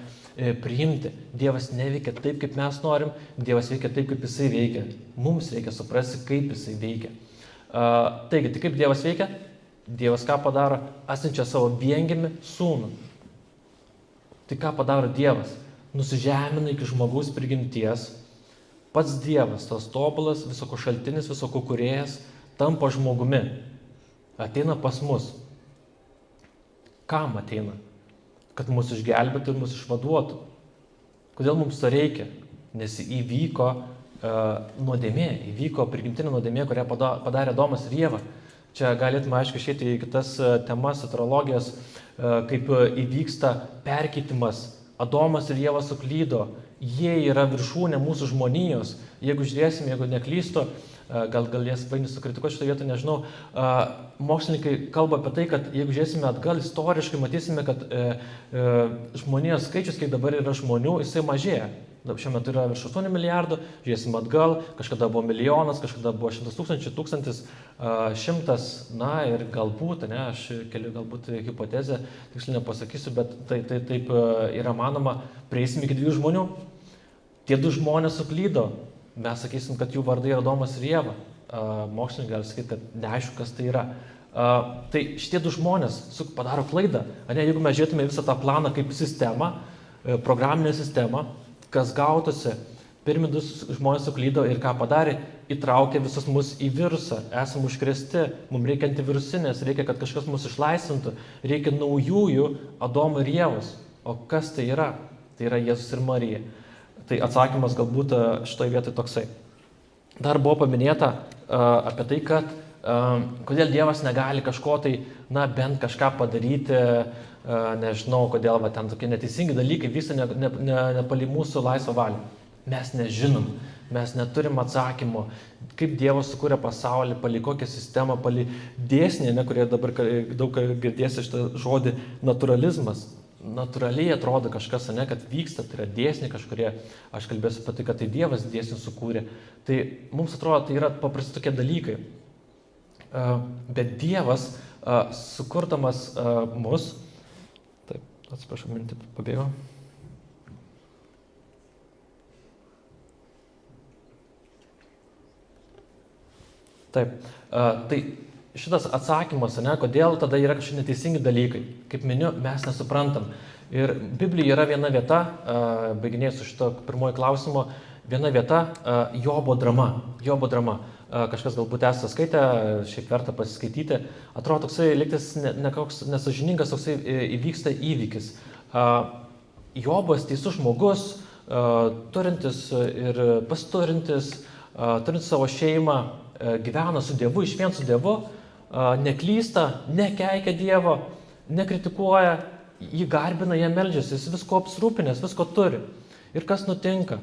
priimti. Dievas neveikia taip, kaip mes norim, Dievas veikia taip, kaip jisai veikia. Mums reikia suprasti, kaip jisai veikia. Taigi, tai kaip Dievas veikia? Dievas ką padaro? Atsiunčia savo viengimį sūnų. Tai ką padaro Dievas? Nusižemina iki žmogaus prigimties. Pats Dievas, tas tobulas, visoko šaltinis, visoko kūrėjas, tampa žmogumi. Ateina pas mus. Kam ateina? Kad mus išgelbėtų ir mus išvaduotų. Kodėl mums to reikia? Nes įvyko nuodėmė, įvyko prigimtinė nuodėmė, kurią padarė Adomas ir Ieva. Čia galėtume aišku išėti į kitas temas, astrologijos, kaip įvyksta perkeitimas. Adomas ir Ieva suklydo, jie yra viršūnė mūsų žmonijos. Jeigu žiūrėsim, jeigu neklystu, gal jas paini sukritikuoti šitą vietą, nežinau, mokslininkai kalba apie tai, kad jeigu žiūrėsime atgal istoriškai, matysime, kad žmonijos skaičius, kiek dabar yra žmonių, jisai mažėja. Šiuo metu yra virš 8 milijardų, žiūrėsim atgal, kažkada buvo milijonas, kažkada buvo 100 tūkstančių, 100, na ir galbūt, ne, aš keliu galbūt hipotezę, tiksliai nepasakysiu, bet taip yra manoma, prieisim iki 2 žmonių. Tie 2 žmonės suklydo, mes sakysim, kad jų vardai yra Adomas ir Ieva. Mokslininkai gali sakyti, kad neaišku, kas tai yra. Tai šitie 2 žmonės padaro klaidą. Jeigu mes žiūrėtume visą tą planą kaip sistemą, programinę sistemą, kas gautųsi, pirmi 2 žmonės suklydo ir ką padarė, įtraukė visus mus į virusą, esam užkrėsti, mums reikia antivirusinės, reikia, kad kažkas mus išlaisvintų, reikia naujųjų Adomo ir Ievos. O kas tai yra? Tai yra Jėzus ir Marija. Tai atsakymas galbūt šitoje vietoje toksai. Dar buvo paminėta apie tai, kad kodėl Dievas negali kažko tai, na, bent kažką padaryti, nežinau, kodėl ten tokie neteisingi dalykai vyksta nepalei mūsų laisvą valią. Mes nežinom, mes neturim atsakymo, kaip Dievas sukūrė pasaulį, palei kokią sistemą, palei dėsnį, kurie dabar daug girdėsi šitą žodį natūralizmas. Natūraliai atrodo kažkas, kad vyksta, tai yra dėsniai kažkurie, aš kalbėsiu apie tai, kad tai Dievas dėsnį sukūrė. Tai mums atrodo, tai yra paprasti tokie dalykai. Bet Dievas, sukurdamas mus, taip, atsiprašau, mintį pabėgo. Taip, tai šitas atsakymas, kodėl tada yra kažkokie neteisingi dalykai. Kaip miniu, mes nesuprantam. Ir Biblijoje yra viena vieta, baiginėsiu šito pirmojo klausimo, viena vieta Jobo drama. Jobo drama. Kažkas galbūt esate skaitę, šiaip verta pasiskaityti. Atrodo toksai liktis nesažiningas, toksai įvyksta įvykis. Jobas teisus žmogus, turintis ir pasiturintis, turintis savo šeimą, gyvena su Dievu, išvien su Dievu, neklysta, nekeikia Dievo, nekritikuoja, jį garbina, jie meldžiasi, jis visko apsirūpinęs, visko turi. Ir kas nutinka?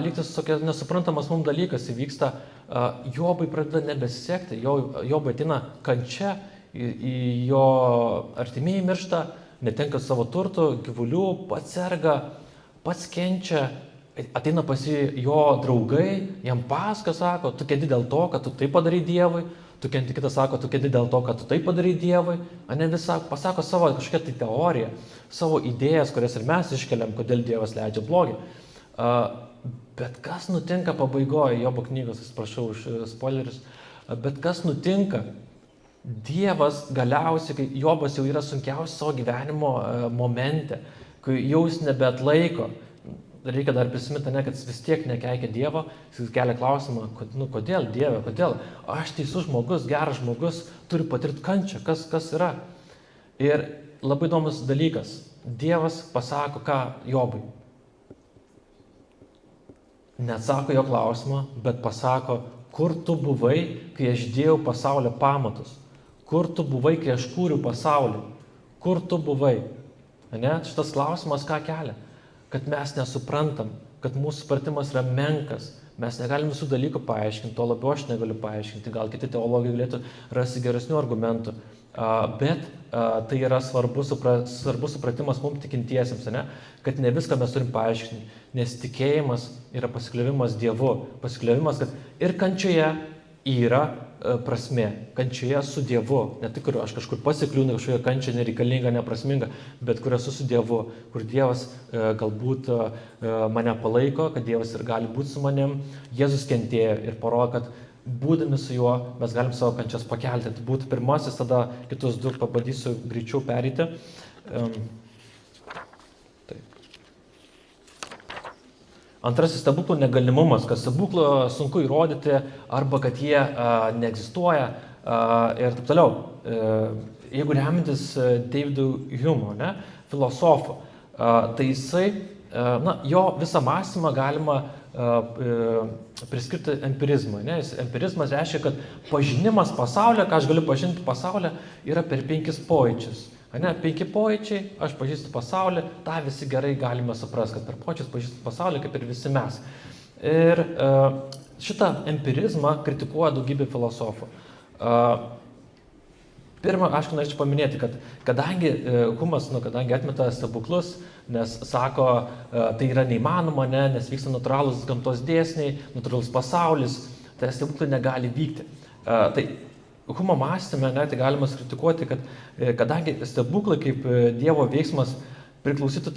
Lygtis tokia nesuprantamas mums dalykas įvyksta, Jobai pradeda nebesisekti, Jobai ateina kančia, jo artimieji miršta, netenka savo turtų, gyvulių, pats serga, pats kenčia, ateina pas jo draugai, jam pasako, sako, tu kenti dėl to, kad tu tai padarai Dievui, tu kenti, kitas sako, tu kenti dėl to, kad tu tai padarai Dievui, vis pasako savo kažkokią tai teoriją, savo idėjas, kurias ir mes iškeliam, kodėl Dievas leidžia blogį. Bet kas nutinka pabaigoje Jobo knygos, atsiprašau už spoilerius, bet kas nutinka? Dievas galiausiai, kai Jobas jau yra sunkiausia savo gyvenimo momente, kai jau jis nebeatlaiko, reikia dar prisiminti, kad jis vis tiek nekeikia Dievo, jis kelia klausimą, kodėl Dieve, kodėl aš teisus žmogus, geras žmogus, turiu patirti kančią, kas yra. Ir labai įdomus dalykas, Dievas pasako ką Jobui. Neatsako jo klausimą, bet pasako, kur tu buvai, kai aš dėjau pasaulio pamatus, kur tu buvai, kai aš kūriau pasaulį, kur tu buvai. Šitas klausimas ką kelia? Kad mes nesuprantam, kad mūsų supratimas yra menkas, mes negalim visų dalykų paaiškinti, to labiau aš negaliu paaiškinti, gal kiti teologai galėtų rasti geresnių argumentų, bet tai yra svarbus supratimas mums tikintiesiems, kad ne viską mes turim paaiškinti, nes tikėjimas yra pasikliavimas Dievu, pasikliavimas, kad ir kančioje yra prasmė, kančioje su Dievu, ne tik kur aš kažkur pasikliūnu, kažkokia kančia nereikalinga, neprasminga, bet kur esu su Dievu, kur Dievas galbūt mane palaiko, kad Dievas ir gali būti su manim. Jėzus kentėjo ir parodo, kad būdami su juo mes galim savo kančias pakelti. Tai būtų pirmasis, tada kitus 2 pabandysiu greičiau pereiti. Antrasis stebuklų negalimumas, kad stebuklą sunku įrodyti arba kad jie neegzistuoja ir taip toliau. Jeigu remintis Davidu Humu, filosofu, tai jisai, jo visą mąstymą galima priskirti empirizmui. Empirizmas reiškia, kad pažinimas pasaulio, ką aš galiu pažinti pasaulio, yra per 5 pojūčius. 5 pojūčiai, aš pažįstu pasaulį, tą visi gerai galime suprasti, kad per pojūčius pažįstu pasaulį, kaip ir visi mes. Ir šitą empirizmą kritikuoja daugybė filosofų. Pirma, aš norėčiau paminėti, kad kadangi Humas, kadangi atmeta stebuklus, nes sako, tai yra neįmanoma, nes vyksta natūralūs gamtos dėsniai, natūralus pasaulis, tai stebuklai negali vykti. Tai Humo mąstyme, tai galima kritikuoti, kad kadangi stebuklai kaip Dievo veiksmas priklausytų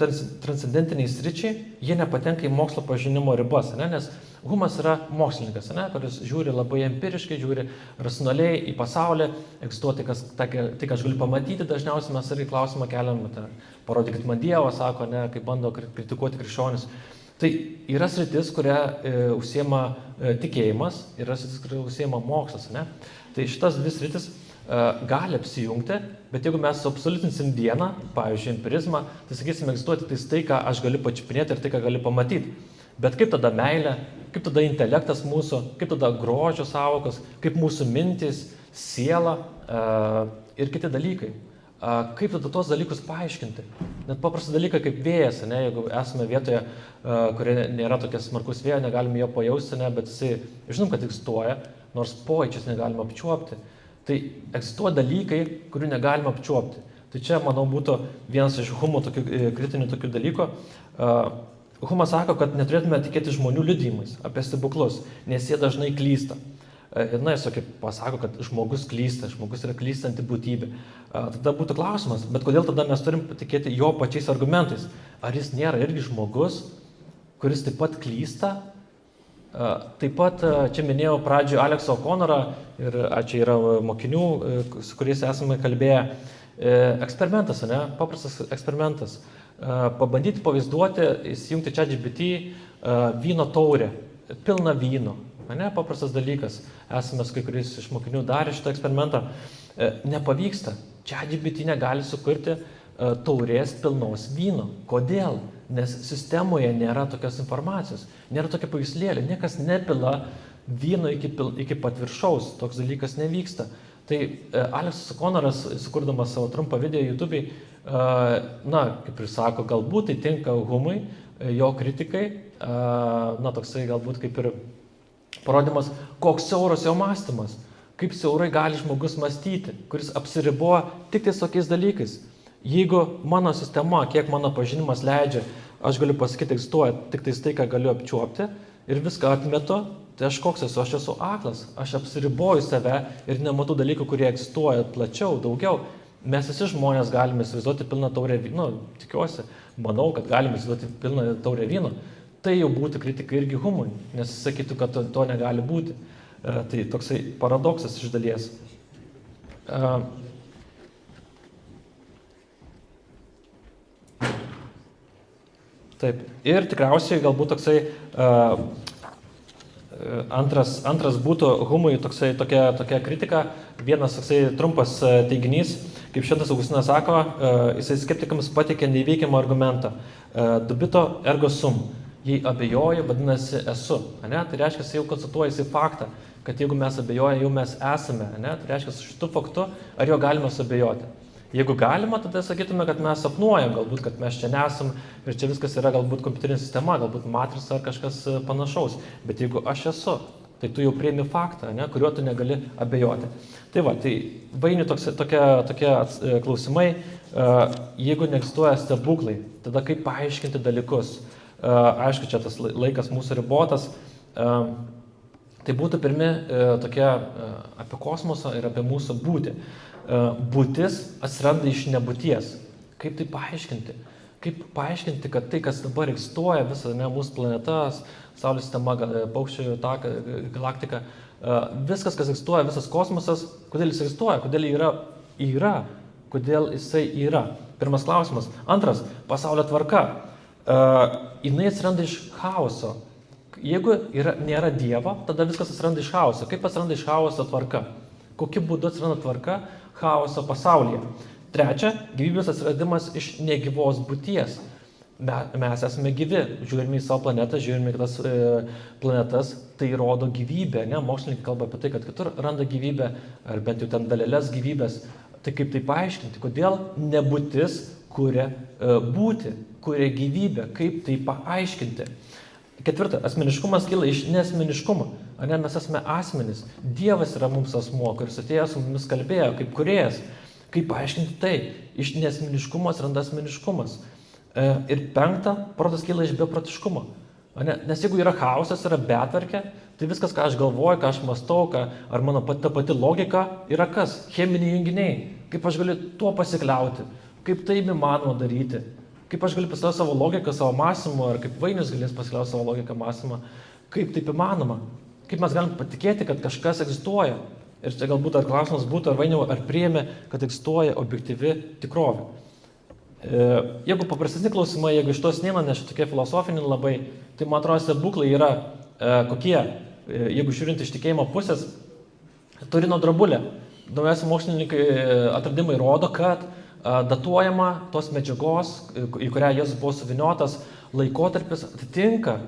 transcendentiniai sričiai, jie nepatenka į mokslo pažinimo ribas, nes Humas yra mokslininkas, kuris žiūri labai empiriškai, žiūri racionaliai į pasaulį, egzistuoja tai, ką aš galiu pamatyti, dažniausiai mes irgi klausimą keliam, parodykit man Dievą, sako, kai bando kritikuoti krikščionis. Tai yra sritis, kuria užsiema tikėjimas, yra sritis, kuria užsiema mokslas. Tai šitas 2 sritis gali apsijungti, bet jeigu mes absoliutinsim vieną, pavyzdžiui, empirizmą, tai sakysime, egzistuoti tai, ką aš galiu pačiupinėti ir tai, ką galiu pamatyti. Bet kaip tada meilė, kaip tada intelektas mūsų, kaip tada grožio sąvokos, kaip mūsų mintis, siela ir kiti dalykai. Kaip tada tos dalykus paaiškinti? Net paprastą dalyką kaip vėjas, jeigu esame vietoje, kurioje nėra tokia smarkus vėjo, negalime jo pajausti, bet jisai, žinom, kad egzistuoja, nors pojūčius negalime apčiuopti. Tai egzistuoja dalykai, kurių negalime apčiuopti. Tai čia, manau, būtų vienas iš Humo kritinių tokių dalykų. Humas sako, kad neturėtume tikėti žmonių liudijimais apie stebuklus, nes jie dažnai klysta. Jis pasako, kad žmogus klysta, žmogus yra klystanti būtybė. Tada būtų klausimas, bet kodėl tada mes turim patikėti jo pačiais argumentais? Ar jis nėra irgi žmogus, kuris taip pat klysta? Taip pat čia minėjau pradžioje Aleksą O'Connorą ir čia yra mokinių, su kuriais esame kalbėję. Eksperimentas, paprastas eksperimentas. Pabandyti pavaizduoti, įsijungti ChatGPT vyno taurę, pilną vyno. Paprastas dalykas. Esame su kai kuriais iš mokinių darę šitą eksperimentą. Nepavyksta. ChatGPT negali sukurti taurės pilnos vyno. Kodėl? Nes sistemoje nėra tokios informacijos, nėra tokia pavyzdėlė, niekas nepila vyno iki pat viršaus, toks dalykas nevyksta. Tai Aleksas O'Connoras, sukurdamas savo trumpą video YouTube'ai, kaip ir sako, galbūt tai tinka Humui, jo kritikai, toksai galbūt kaip ir parodymas, koks siauras jo mąstymas, kaip siaurai gali žmogus mąstyti, kuris apsiriboja tik tais tokiais dalykais. Jeigu mano sistema, kiek mano pažinimas leidžia, aš galiu pasakyti, egzistuoja tik tais tai, ką galiu apčiuopti ir viską atmetu, tai aš koks esu, aš esu aklas, aš apsiriboju save ir nematau dalykų, kurie egzistuoja plačiau, daugiau. Mes visi žmonės galime įsivaizduoti pilną taurę vyno, tikiuosi, manau, kad galime įsivaizduoti pilną taurę vyno. Tai jau būtų kritika irgi Humui, nes jis sakytų, kad to negali būti. Tai toksai paradoksas iš dalies. Taip. Ir tikriausiai galbūt toksai antras būtų Humui tokia kritika. Vienas toksai trumpas teiginys, kaip Šventas Augustinas sako, jisai skeptikams pateikė neįveikiamą argumentą. Dubito ergo sum. Jei abejoju, vadinasi esu. Tai reiškia, jis jau konstatuoja faktą, kad jeigu mes abejojame, jau mes esame. Tai reiškia, su šitu faktu, ar jo galima suabejoti. Jeigu galima, tada sakytume, kad mes sapnuojam, galbūt, kad mes čia nesam ir čia viskas yra galbūt kompiuterinė sistema, galbūt matrica ar kažkas panašaus. Bet jeigu aš esu, tai tu jau priimi faktą, kuriuo tu negali abejoti. Tai vainių tokie klausimai, jeigu neegzistuoja stebuklai, tada kaip paaiškinti dalykus. Aišku, čia tas laikas mūsų ribotas. Tai būtų pirmi tokie apie kosmosą ir apie mūsų būtį. Būtis atsiranda iš nebūties. Kaip tai paaiškinti? Kaip paaiškinti, kad tai, kas dabar egzistuoja, visa mūsų planetas, Saulės sistema, paukščių taka, galaktika, viskas, kas egzistuoja, visas kosmosas, kodėl jis egzistuoja, kodėl yra, kodėl jisai yra. Pirmas klausimas. Antras, pasaulio tvarka. Jinai atsiranda iš chaoso. Jeigu nėra Dievo, tada viskas atsiranda iš chaoso. Kaip atsiranda iš chaoso tvarka? Kokiu būdu atsiranda tvarka chaoso pasaulyje? Trečia, gyvybės atsiradimas iš negyvos būties. mes esame gyvi, žiūrime į savo planetą, žiūrime į kitas planetas, tai rodo gyvybę, ne? Mokslininkai kalba apie tai, kad kitur randa gyvybę, ar bent jau ten dalelės gyvybės. Tai kaip tai paaiškinti, kodėl nebūtis kuria būti, kuria gyvybę, kaip tai paaiškinti. Ketvirta, asmeniškumas kyla iš nesmeniškumo, ne, mes esame asmenys, Dievas yra mums asmuo, kuris atėjo su mumis kalbėjo, kaip kūrėjas. Kaip paaiškinti tai, iš nesmeniškumo atsiranda asmeniškumas. Ir penkta, protas kyla iš beprotiškumo. Nes jeigu yra chaosas, yra betvarkė, tai viskas, ką aš galvoju, ką aš mąstau, ar mano ta pati logika, yra kas? Cheminiai junginiai. Kaip aš galiu tuo pasikliauti? Kaip tai įmanoma daryti? Kaip aš galiu pasikliauti savo logiką, savo mąstymą, ar kaip Vainius galės pasikliauti savo logiką, mąstymą? Kaip taip įmanoma? Kaip mes galim patikėti, kad kažkas egzistuoja? Ir čia galbūt ar klausimas būtų, ar Vainiau, ar priėmė, kad egzistuoja objektyvi tikrovė. Jeigu paprastesni klausimai, jeigu iš tos neina, nes tokie filosofiniai labai, tai man atrodo, stebuklai yra kokie, jeigu žiūrint iš tikėjimo pusės, Turino drobulė. Naujausi mokslininkai atradimai rodo, kad datuojama tos medžiagos, į kurią Jėzus buvo suviniotas, laikotarpis atitinka.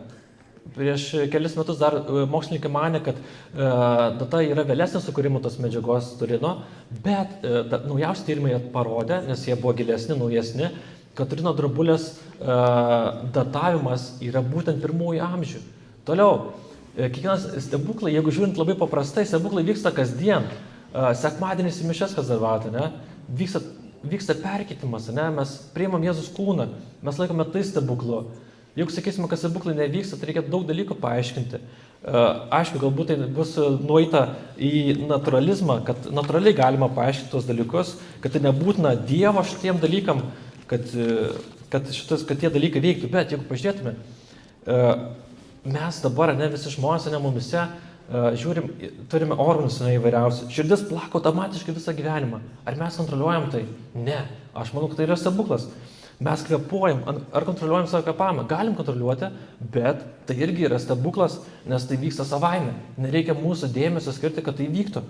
Prieš kelis metus dar mokslininkai manė, kad data yra vėlesnė sukūrimo tos medžiagos Turino, bet naujausi tyrimai parodė, nes jie buvo gilesni, naujesni, kad Turino drobulės datavimas yra būtent pirmųjų amžių. Toliau, kiekvienas stebuklai, jeigu žiūrint labai paprastai, stebuklai vyksta kasdien. Sekmadienis į mišias, kas dalyvauja, ne? Vyksta perkeitimas, ne? Mes priimam Jėzus kūną, mes laikome tai stebuklu. Jeigu sakysime, kad stebuklai nevyksta, tai reikia daug dalykų paaiškinti. Aišku, galbūt tai bus nueita į naturalizmą, kad natūraliai galima paaiškinti tos dalykus, kad tai nebūtina Dievo šitiem dalykam, kad tie dalykai veiktų. Bet jeigu pažiūrėtume, mes dabar, ne visi žmonės, ne mumise, žiūrim, turime organus įvairiausių. Širdis plaka automatiškai visą gyvenimą. Ar mes kontroliuojam tai? Ne. Aš manau, kad tai yra stebuklas. Mes kvėpuojam, ar kontroliuojam savo kvėpavimą? Galim kontroliuoti, bet tai irgi yra stebuklas, nes tai vyksta savaime. Nereikia mūsų dėmesio skirti, kad tai vyktų.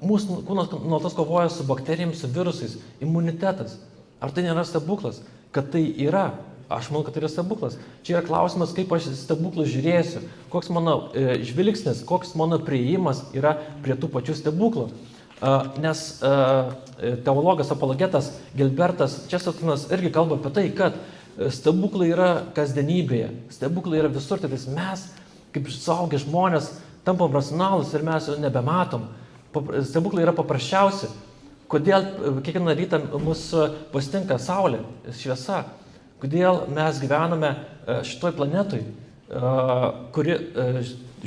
Mūsų kūnas nuolatos kovoja su bakterijomis, su virusais, imunitetas. Ar tai nėra stebuklas? Kad tai yra. Aš manau, kad tai yra stebuklas. Čia yra klausimas, kaip aš stebuklą žiūrėsiu, koks mano žvilgsnis, koks mano priėjimas yra prie tų pačių stebuklų. Nes teologas, apologetas Gilbertas Chestertonas irgi kalba apie tai, kad stebuklai yra kasdienybėje, stebuklai yra visur, tai mes, kaip suaugę žmonės, tampam racionalus ir mes jo nebematom. Stebuklai yra paprasčiausi. Kodėl kiekvieną rytą mus pasitinka saulė, šviesa? Kodėl mes gyvename šitoj planetoj, kuri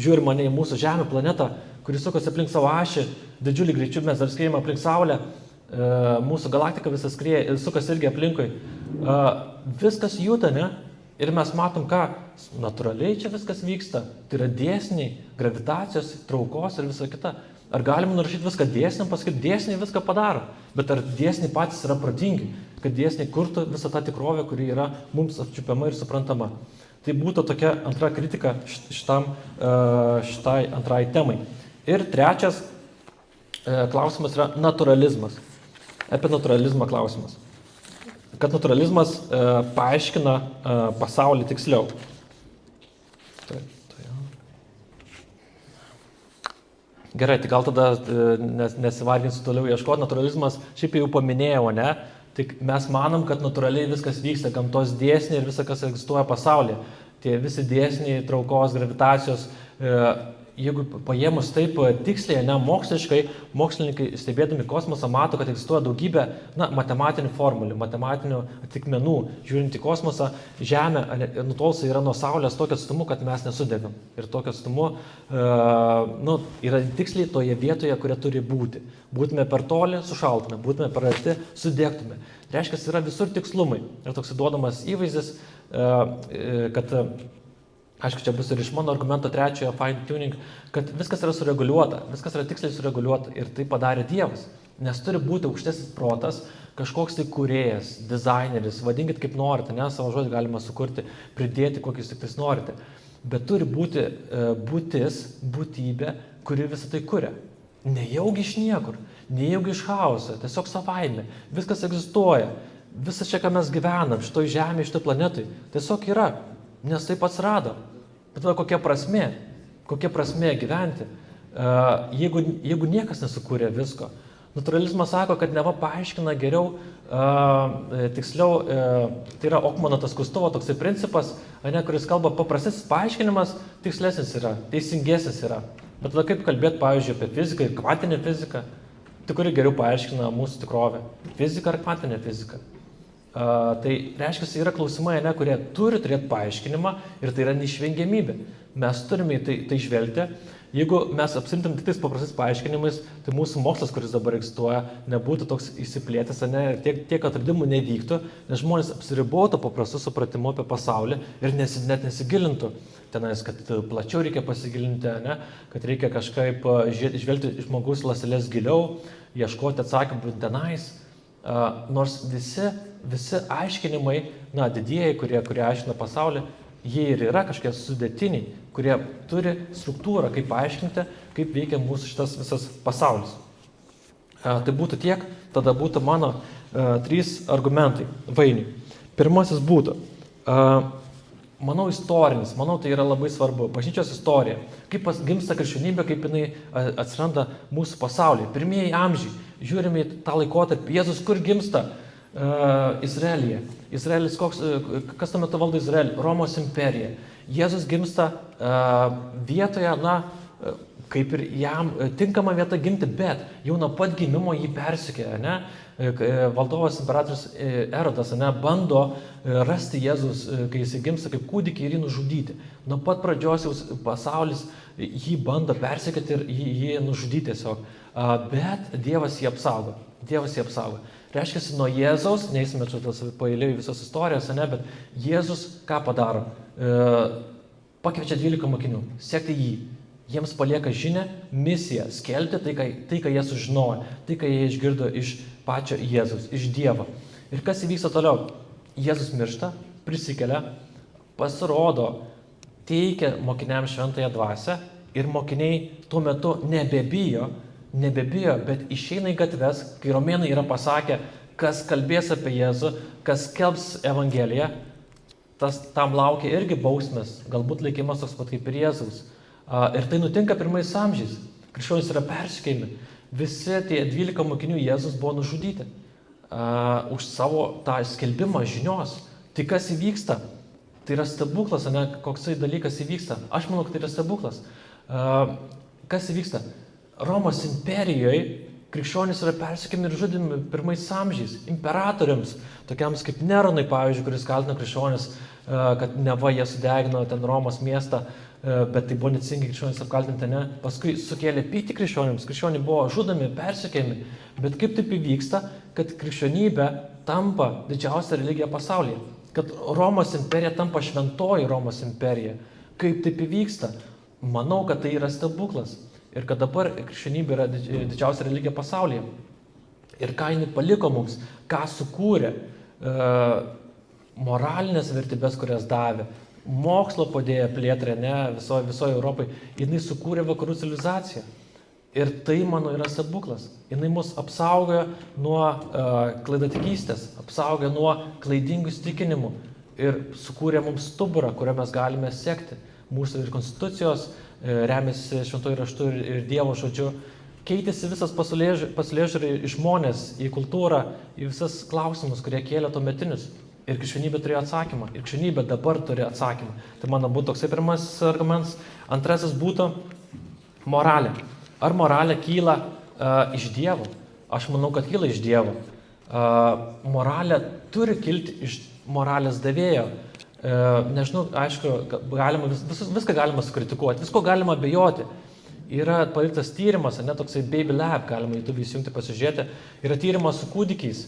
žiūri mane į mūsų Žemę planetą, kuris sukasi aplink savo ašį, didžiulį greičiu mes dar skriejame aplink Saulę, mūsų galaktika visas skrieja, sukasi irgi aplinkui. Viskas juda, ne? Ir mes matom, ką natūraliai čia viskas vyksta. Tai yra dėsniai, gravitacijos, traukos ir visa kita. Ar galima nurašyti viską dėsniam, pasakyti, dėsniai viską padaro, bet ar dėsniai patys yra protingi, kad dėsniai kurtų visą tą tikrovę, kuri yra mums apčiupiama ir suprantama. Tai būtų tokia antra kritika šitai antrai temai. Ir trečias klausimas yra naturalizmas. Apie naturalizmą klausimas. Kad naturalizmas paaiškina pasaulį tiksliau. Gerai, tai gal tada nesivarginsiu toliau ieškoti. Naturalizmas, šiaip jau paminėjau, ne? Tik mes manom, kad natūraliai viskas vyksta, gamtos dėsniai ir visą, kas egzistuoja pasaulyje. Tie visi dėsniai, traukos, gravitacijos, jeigu paėmus taip tiksliai, ne moksliškai, mokslininkai stebėdami kosmosą mato, kad egzistuoja daugybė matematinių formulių, matematinių atitikmenų. Žiūrint į kosmosą, Žemė nutolusi yra nuo Saulės tokiu atstumu, kad mes nesudegam. Ir tokiu atstumu yra tiksliai toje vietoje, kuria turi būti. Būtume per toli, sušaltume, būtume per arti, sudegtume. Tai reiškia, yra visur tikslumai. Ir toks duodamas įvaizdis, kad aišku, čia bus ir iš mano argumento trečiojo fine tuning, kad viskas yra sureguliuota, viskas yra tiksliai sureguliuota ir tai padarė Dievas. Nes turi būti aukštesnis protas, kažkoks tai kūrėjas, dizaineris, vadinkit kaip norite, ne, savo žodį galima sukurti, pridėti kokius tik tais norite. Bet turi būti būtybė, kuri visą tai kuria. Nejaugi iš niekur, nejaugi iš chaoso, tiesiog savaime, viskas egzistuoja. Visas čia, ką mes gyvenam, šitoj žemėje, šitoj planetai, tiesiog yra, nes taip atsirado. Bet tada kokia prasmė? Kokia prasmė gyventi, jeigu niekas nesukūrė visko? Naturalizmas sako, kad neva paaiškina geriau, tiksliau, tai yra Okmano tas Kustovo toksai principas, kuris kalba paprastas paaiškinimas, tikslesnis yra, teisingesnis yra. Bet tada kaip kalbėti, pavyzdžiui, apie fiziką ir kvantinę fiziką, tai kuri geriau paaiškina mūsų tikrovę? Fizika ar kvantinė fizika? Tai reiškia, yra klausimai, kurie turi turėti paaiškinimą ir tai yra neišvengiamybė. Mes turime tai žvelgti. Jeigu mes apsimtum tik tais paprastais paaiškinimais, tai mūsų mokslas, kuris dabar egzistuoja, nebūtų toks įsiplėtęs, ir tiek atradimų nevyktų, nes žmonės apsiribotų paprastų supratimu apie pasaulį ir net nesigilintų. Tenais, kad plačiau reikia pasigilinti, kad reikia kažkaip žvelgti žmogaus ląsteles giliau, ieškoti atsakymų tenais. Nors visi aiškinimai, didieji, kurie aiškina pasaulį, jie ir yra kažkokie sudėtiniai, kurie turi struktūrą, kaip paaiškinti, kaip veikia mūsų šitas visas pasaulis. Tai būtų tiek, tada būtų mano 3 argumentai Vainiui. Pirmasis būtų, manau, istorinis, tai yra labai svarbu, bažnyčios istorija, kaip gimsta krikščionybė, kaip jinai atsiranda mūsų pasaulyje. Pirmieji amžiai, žiūrime į tą laikotarpį, Jėzus kur gimsta? Izraelyje. Izraelis, kas tuo metu valdo Izraelį? Romos imperija. Jėzus gimsta vietoje, kaip ir jam tinkama vieta gimti, bet jau nuo pat gimimo jį persikėja, Valdovas imperatorius Erodas, bando rasti Jėzus, kai jis gimsta kaip kūdikį ir jį nužudyti. Nuo pat pradžios jau pasaulis jį bando persikėti ir jį nužudyti tiesiog. Bet Dievas jį apsaugo. Reiškia, nuo Jėzaus, neįsime čia tos paeiliai visos istorijos, bet Jėzus ką padaro? Pakviečia 12 mokinių, sekti jį. Jiems palieka žinią, misiją, skelbti tai, ką jie sužinojo, tai, ką jie išgirdo iš pačio Jėzus, iš Dievo. Ir kas įvyksta toliau? Jėzus miršta, prisikelia, pasirodo, teikia mokiniams šventąją dvasią ir mokiniai tuo metu nebebijo, bet išeina į gatves, kai romėnai yra pasakę, kas kalbės apie Jėzų, kas skelbs Evangeliją, tam laukia irgi bausmės, galbūt likimas toks pat kaip ir Jėzaus. Ir tai nutinka pirmais amžiais. Krikščionys yra persekiojami. Visi tie 12 mokinių Jėzus buvo nužudyti už savo tą skelbimą žinios. Tai kas įvyksta? Tai yra stebuklas, koksai dalykas įvyksta. Aš manau, kad tai yra stebuklas. Kas įvyksta? Romos imperijoje krikščionys yra persekiojami ir žudomi pirmais amžiais. Imperatoriams, tokiams kaip Neronai, pavyzdžiui, kuris kaltino krikščionys, kad neva jie sudegino ten Romos miestą, bet tai buvo necingai krikščionys apkaltinti, Paskui sukėlė pyktį krikščionims, krikščioniai buvo žudomi, persekiojami. Bet kaip taip įvyksta, kad krikščionybė tampa didžiausia religija pasaulyje? Kad Romos imperija tampa šventoji Romos imperija? Kaip taip įvyksta? Manau, kad tai yra stebuklas. Ir kad dabar krikščionybė yra didžiausia religija pasaulyje. Ir ką jinai paliko mums, ką sukūrė, moralinės vertybės, kurias davė, mokslo padėjo plėtrę, visoje Europai, jinai sukūrė vakarų civilizaciją. Ir tai, manau, yra stebuklas. Jinai mus apsaugojo nuo klaidatikystės, apsaugojo nuo klaidingų įsitikinimų ir sukūrė mums stuburą, kurią mes galime sekti. Mūsų ir konstitucijos remiasi šventuoju raštu ir Dievo žodžiu. Keitėsi visas pasaulėžiūra į žmonės, į kultūrą, į visas klausimus, kurie kėlė tuometinius. Ir krikščionybė turėjo atsakymą. Ir krikščionybė dabar turi atsakymą. Tai mano būtų toksai pirmasis argumentas. Antrasis būtų moralė. Ar moralė kyla iš Dievo? Aš manau, kad kyla iš Dievo. Moralė turi kilti iš moralės davėjo. Nežinau, aišku, viską galima sukritikuoti, visko galima abejoti. Yra paliktas tyrimas, toksai Baby Lab, galima YouTube įsijungti, pasižiūrėti. Yra tyrimas su kūdikiais.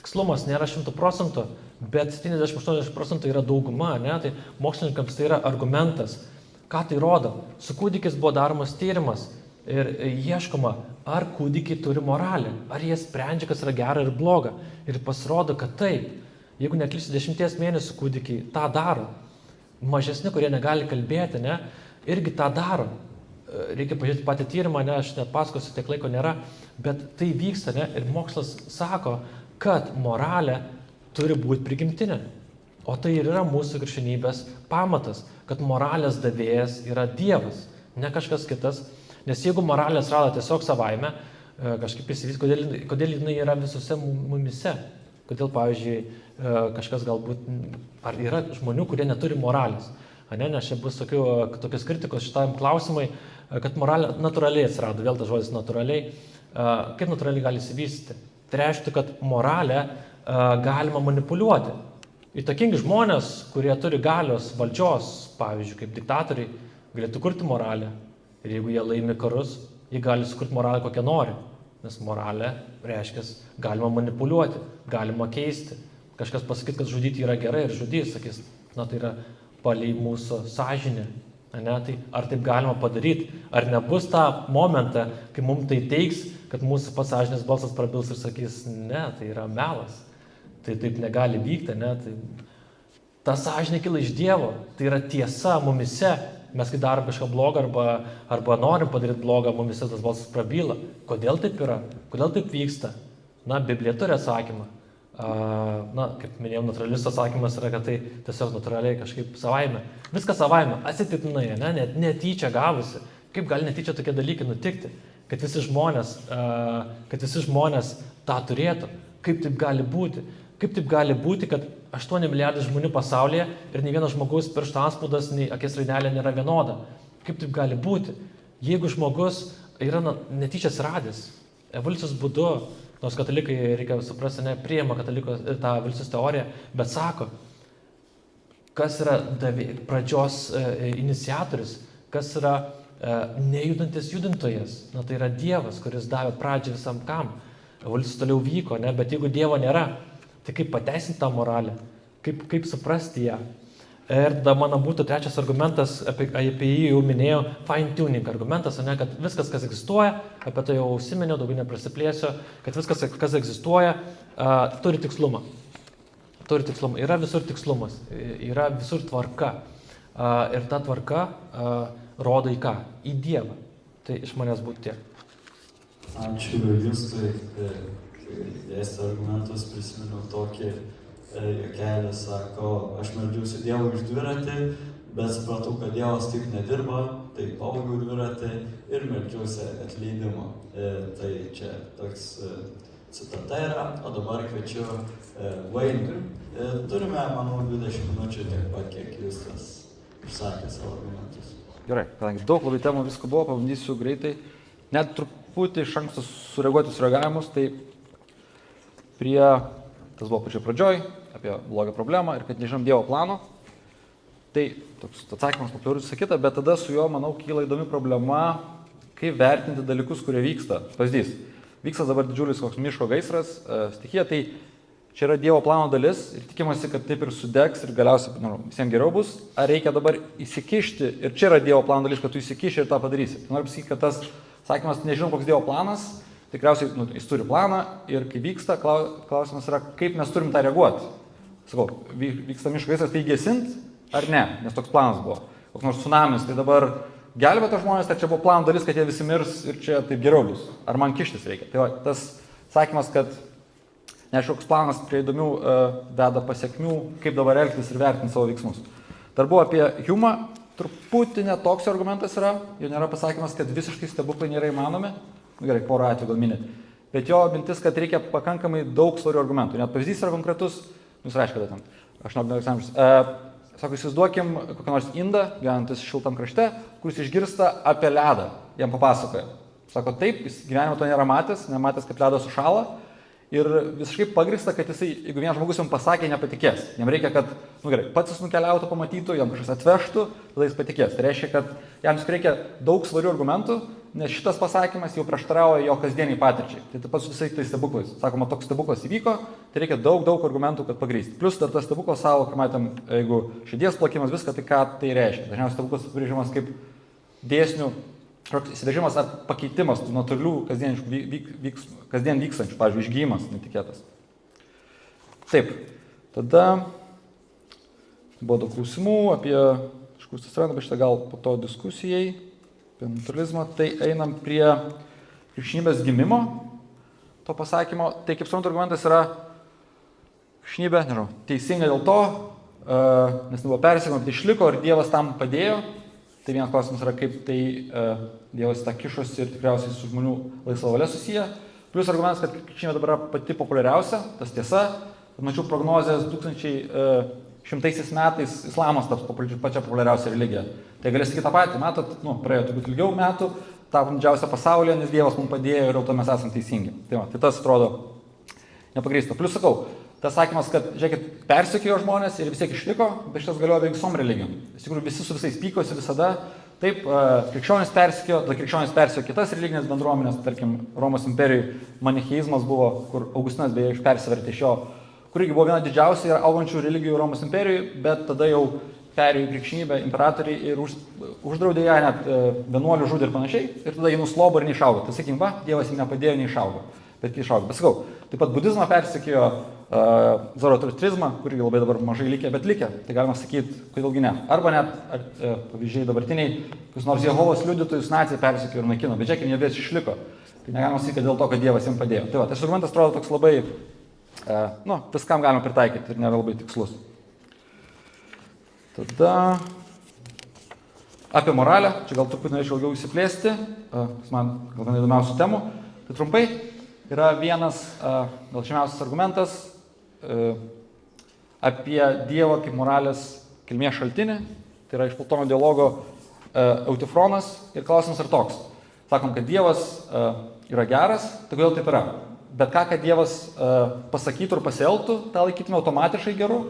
Tikslumas nėra 100%, bet 70-80% yra dauguma, tai mokslininkams tai yra argumentas. Ką tai rodo? Su kūdikiais buvo daromas tyrimas ir ieškoma, ar kūdikiai turi moralę, ar jie sprendžia, kas yra gera ir bloga. Ir pasirodo, kad taip. Jeigu neklysiu, 10 mėnesių kūdikiai tą daro. Mažesni, kurie negali kalbėti, irgi tą daro. reikia pažiūrėti patį tyrimą, ne, aš net pasakosiu, tiek laiko nėra, bet tai vyksta, ne, ir mokslas sako, kad moralė turi būti prigimtinė. O tai ir yra mūsų krikščionybės pamatas, kad moralės davėjas yra Dievas, ne kažkas kitas. Nes jeigu moralės rado tiesiog savaime, kažkaip įsivys, kodėl jinai yra visose mumise. Kodėl, pavyzdžiui, kažkas galbūt, ar yra žmonių, kurie neturi moralės. Nes čia bus tokios kritikos šitam klausimai, kad moralė natūraliai atsirado, vėl tas žodis natūraliai. Kaip natūraliai gali įsivystyti? Tai reiškia, kad moralę galima manipuliuoti. Įtakingi žmonės, kurie turi galios valdžios, pavyzdžiui, kaip diktatoriai, galėtų kurti moralę. Ir jeigu jie laimi karus, jie gali sukurti moralę kokią nori. Nes moralė reiškia, galima manipuliuoti, galima keisti. Kažkas pasakys, kad žudyti yra gerai ir žudys, sakys, na tai yra palei mūsų sąžinę. Ne, tai ar taip galima padaryti? Ar nebus tą momentą, kai mums tai teiks, kad mūsų pats sąžinės balsas prabils ir sakys, ne, tai yra melas. Tai taip negali vykti, ne? Tai ta sąžinė kyla iš Dievo, tai yra tiesa mumise. Mes kai darom kažką blogą arba norim padaryti blogą, mumise tas balsas prabyla. Kodėl taip yra? Kodėl taip vyksta? Na, Biblija turi atsakymą. Na, kaip minėjau, natūralus atsakymas yra, kad tai tiesiog natūraliai kažkaip savaime. Viskas savaime, atsitiktinai, ne? Netyčia gavusi. Kaip gali netyčia tokie dalykai nutikti? Kad visi žmonės tą turėtų. Kaip taip gali būti? Kaip taip gali būti, kad 8 milijardai žmonių pasaulyje ir nei vienas žmogus piršto antspaudas, nei akies raidelė nėra vienoda? Kaip taip gali būti? Jeigu žmogus yra netyčia atsiradęs, evoliucijos būdu, nors katalikai, reikia suprasti, nepriima kataliko tą evoliucijos teoriją, bet sako, kas yra pradžios iniciatorius, kas yra nejudantis judintojas. Na, tai yra Dievas, kuris davė pradžią visam kam. Evoliucijos toliau vyko, ne? Bet jeigu Dievo nėra, tai kaip pateisinti tą moralę? Kaip suprasti ją? Ir tada mano būtų trečias argumentas, apie jį jau minėjau, fine tuning argumentas, ne, kad viskas, kas egzistuoja, apie tai jau užsiminiau, daugiau neprasiplėsiu, kad viskas, kas egzistuoja, turi tikslumą. Turi tikslumą. Yra visur tikslumas, yra visur tvarka. Ir ta tvarka rodo į ką? Į Dievą. Tai iš manęs būtų tiek. Ačiū Justui. Dėstė argumentus, prisiminiau tokį juokelį, sako, aš meldžiausi Dievo už dviratį, bet supratau, kad Dievas taip nedirba, tai pavogiau dviratį ir meldžiausi atleidimo. Tai čia toks citata yra, o dabar kviečiu Vainį. Turime, manau, 20 minučių tiek pat, kiek Justas išsakė savo argumentus. Gerai, kadangi daug labai temų visko buvo, pabandysiu greitai, net truputį iš anksto sureaguoti sureagavimus, tai prie, tas buvo pačioj pradžioj, apie blogą problemą ir kad nežinom Dievo plano, tai toks atsakymas populiarus sakyta, bet tada su juo, manau, kyla įdomi problema, kaip vertinti dalykus, kurie vyksta. Pavyzdys, vyksta dabar didžiulis koks miško gaisras, stichija, tai čia yra Dievo plano dalis ir tikimasi, kad taip ir sudegs ir galiausiai visiems geriau bus. Ar reikia dabar įsikišti ir čia yra Dievo plano dalis, kad tu įsikiši ir tą padarysi. Tai noriu pasakyti, kad tas sakymas, nežinom, koks Dievo planas, tikriausiai jis turi planą ir kai vyksta, klausimas yra, kaip mes turim tą reaguoti. Sakau, vyksta miško gaisras, tai gesint ar ne, nes toks planas buvo. Koks nors tsunamis, tai dabar gelbėta žmonės, ar čia buvo plano dalis, kad jie visi mirs ir čia taip geriau bus. Ar man kištis reikia. Tai va, tas sakymas, kad neaišku, koks planas prie įdomių veda pasiekmių, kaip dabar elgtis ir vertinti savo veiksmus. Dar buvo apie Humą, truputį netoks argumentas yra, jau nėra pasakymas, kad visiškai stebuklai nėra įmanomi. Gerai, porą atvejų gal minėt. Bet jo mintis, kad reikia pakankamai daug svarių argumentų. Net pavyzdys yra konkretus, jūs reiškia, kad ten 18 amžius. Sako, įsivaizduokim kokią nors indą, gyvenantis šiltam krašte, kuris išgirsta apie ledą, jam papasakoja. Sako, taip, jis gyvenimo to nėra matęs, nematęs, kad ledas sušala. Ir visiškai pagrįsta, kad jisai, jeigu vienas žmogus jam pasakė, nepatikės. Jam reikia, kad, gerai, pats jis nukeliautų, pamatytų, jam kažkas atvežtų, tada jis patikės. Tai reiškia, kad jam tik reikia daug svarių argumentų, nes šitas pasakymas jau prieštarauja jo kasdieniai patirčiai. Tai taip pat su visais tais stebuklais. Sakoma, toks stebuklas įvyko, tai reikia daug argumentų, kad pagrįsti. Plus dar tas stebuklas savo, kai matėm, jeigu širdies plakimas, viską, tai ką tai reiškia. Dažniausiai stebuklas apibrėžiamas kaip dėsnių įsiveržimas ar pakeitimas tų natūralių kasdien vykstančių, pavyzdžiui, išgijimas netikėtas. Taip, tada buvo daug klausimų apie, iš kur atsiranda, bet šitą gal po to diskusijai. apie naturalizmą, tai einam prie krikščionybės gimimo, to pasakymo. Tai kaip suprantu, argumentas yra krikščionybė, nežinau, teisinga dėl to, nes nebuvo persekiojama, bet išliko ir Dievas tam padėjo. Tai vienas klausimas yra, kaip tai Dievas tą kišosi ir tikriausiai su žmonių laisva valia susiję. Plius argumentas, kad krikščionybė dabar yra pati populiariausia, tas tiesa. Mačiau prognozijas 2100 metais islamas taps pačia populiariausia religija. Tai galės sakyti tą patį, matot, praėjo turbūt ilgiau metų, tapom didžiausia pasaulyje, nes Dievas mums padėjo ir jau to mes esame teisingi. Tai tas atrodo nepagrįsta. Plius sakau, tas sakymas, kad, žiūrėkit, persekiojo žmonės ir vis tiek išliko, bet šitas galioja beveik visom religijom. Iš tikrųjų, visi su visais pykosi visada. Taip, krikščionys persekiojo, tada krikščionys persekiojo kitas religinės bendruomenės, tarkim, Romos imperijai manicheizmas buvo, kur Augustinas beje persivertė iš jo, kur irgi buvo viena didžiausia ir augančių religijų Romos imperijai, bet tada jau perėjo į krikščionybę imperatoriai ir uždraudė ją, net vienuolių žudė ir panašiai, ir tada jį nuslobo ir neišaugo. Tai sakykim, Dievas jį nepadėjo, neišaugo, bet išaugo. Bet sakau, taip pat budizmą persekiojo, zoroastrizmą, kurį labai dabar mažai likę, bet likę, tai galima sakyti, kodėlgi ne. Arba net, pavyzdžiai dabartiniai, kas nors Jehovos liudytojus naciai persekiojo ir naikino, bet žiūrėkime, jie vis išliko. Tai negalima sakyti dėl to, kad Dievas jiems padėjo. Tai tas argumentas atrodo toks labai, viskam galima pritaikyti ir nėra labai tikslus. Tada apie moralę, čia gal truputį norėčiau ilgiau įsiplėsti, man gal viena įdomiausių temų. Tai trumpai yra vienas gal žemiausias argumentas apie Dievą kaip moralės kilmės šaltinį. Tai yra iš Platono dialogo Eutifronas ir klausimas yra toks. Sakom, kad Dievas yra geras, tai kodėl taip yra? Bet ką Dievas pasakytų ir pasielgtų, tą laikytume automatiškai geru?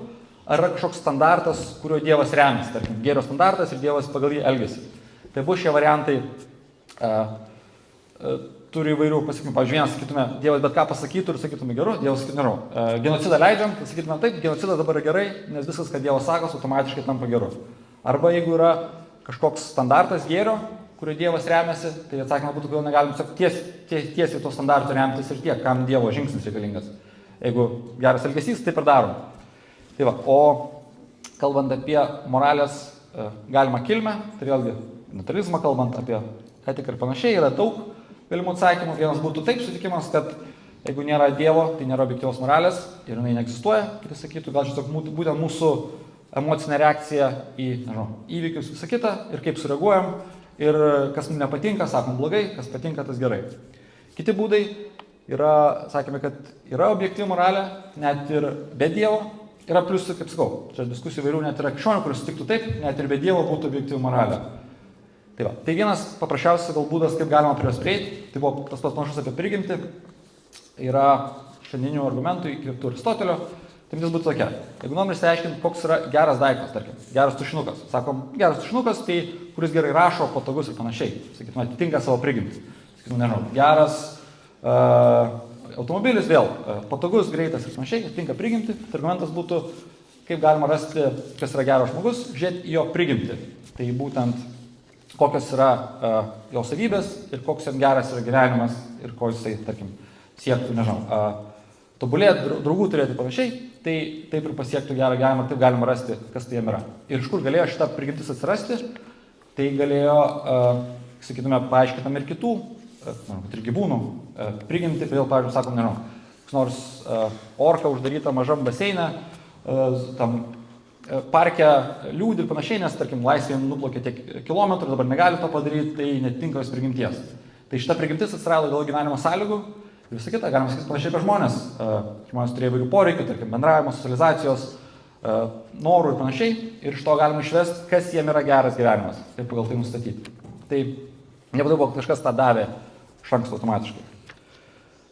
Ar yra kažkoks standartas, kuriuo Dievas remiasi, tarkim, gėrio standartas ir Dievas pagal jį elgiasi. Tai bus šie variantai turi įvairių pasakymų. Pavyzdžiui, vienas sakytume, Dievas bet ką pasakytų ir sakytume geru, Dievas sakytų nežinau. Genocidą leidžiam, tai sakytume taip, genocidas dabar yra gerai, nes viskas, kad Dievas sakos, automatiškai tampa geru. Arba jeigu yra kažkoks standartas gėrio, kurio Dievas remiasi, tai atsakymas būtų, kodėl negalim tiesiai to standarto remtis ir tiek, kam Dievo žingsnis reikalingas. Jeigu geras elgesys, taip ir darom. Tai va, o kalbant apie moralės galimą kilmę, tai vėlgi naturalizmą kalbant apie etiką ir panašiai, yra daug galimų atsakymų. Vienas būtų taip sutikimas, kad jeigu nėra Dievo, tai nėra objektyvios moralės ir jinai neegzistuoja. Kiti sakytų, gal šitoks būtent mūsų emocinė reakcija į įvykius visą kitą ir kaip sureaguojam ir kas mums nepatinka, sakom blogai, kas patinka, tas gerai. Kiti būdai yra, sakėme, kad yra objektyvi moralė, net ir be Dievo. Yra pliusų, kaip sakau, čia diskusijų įvairių, net yra krikščionių, kuris sutiktų taip, net ir be Dievo būtų objektyvi moralė. Tai vienas paprasčiausias gal būdas, kaip galima prie jos prieiti, tai buvo tas pats panašus apie prigimtį, yra šiandieninių argumentų įkvėptų Aristotelio. Tai mintis būtų tokia, jeigu norim išsiaiškinti, koks yra geras daiktas, tarkim, geras tušinukas. Sakom, geras tušinukas, tai kuris gerai rašo, patogus ir panašiai. Sakytume, atitinka savo prigimtį. Sakytume, nežinau, geras automobilis vėl patogus, greitas ir panašiai, atitinka prigimtį. Tai argumentas būtų, kaip galima rasti, kas yra geras žmogus, žiūrėti į jo prigimtį. Tai būtent kokios yra jo savybės ir koks jam geras yra gyvenimas ir ko jisai, tarkim, siektų, nežinau, tobulėti, draugų turėti panašiai, tai taip ir pasiektų gerą gyvenimą ir taip galima rasti, kas tai jam yra. Ir iš kur galėjo šitą prigimtis atsirasti, tai galėjo, sakytume, paaiškintam ir kitų, ir gyvūnų prigimti, kodėl, pavyzdžiui, sakom, nežinau, koks nors orka uždaryta mažam baseine, tam parke liūdi ir panašiai, nes, tarkim, laisvėje nuplaukė tiek kilometrų, dabar negali to padaryti, tai netitinka jos prigimties. Tai šita prigimtis atsirado dėl gyvenimo sąlygų ir visą kitą, galima sakyti panašiai apie žmonės. Žmonės turėjo įvairių poreikių, tarkim, bendravimo, socializacijos, norų ir panašiai, ir iš to galima išvesti, kas jiem yra geras gyvenimas ir pagal tai nustatyti. Tai nebūtų kažkas tą davė iš anksto automatiškai.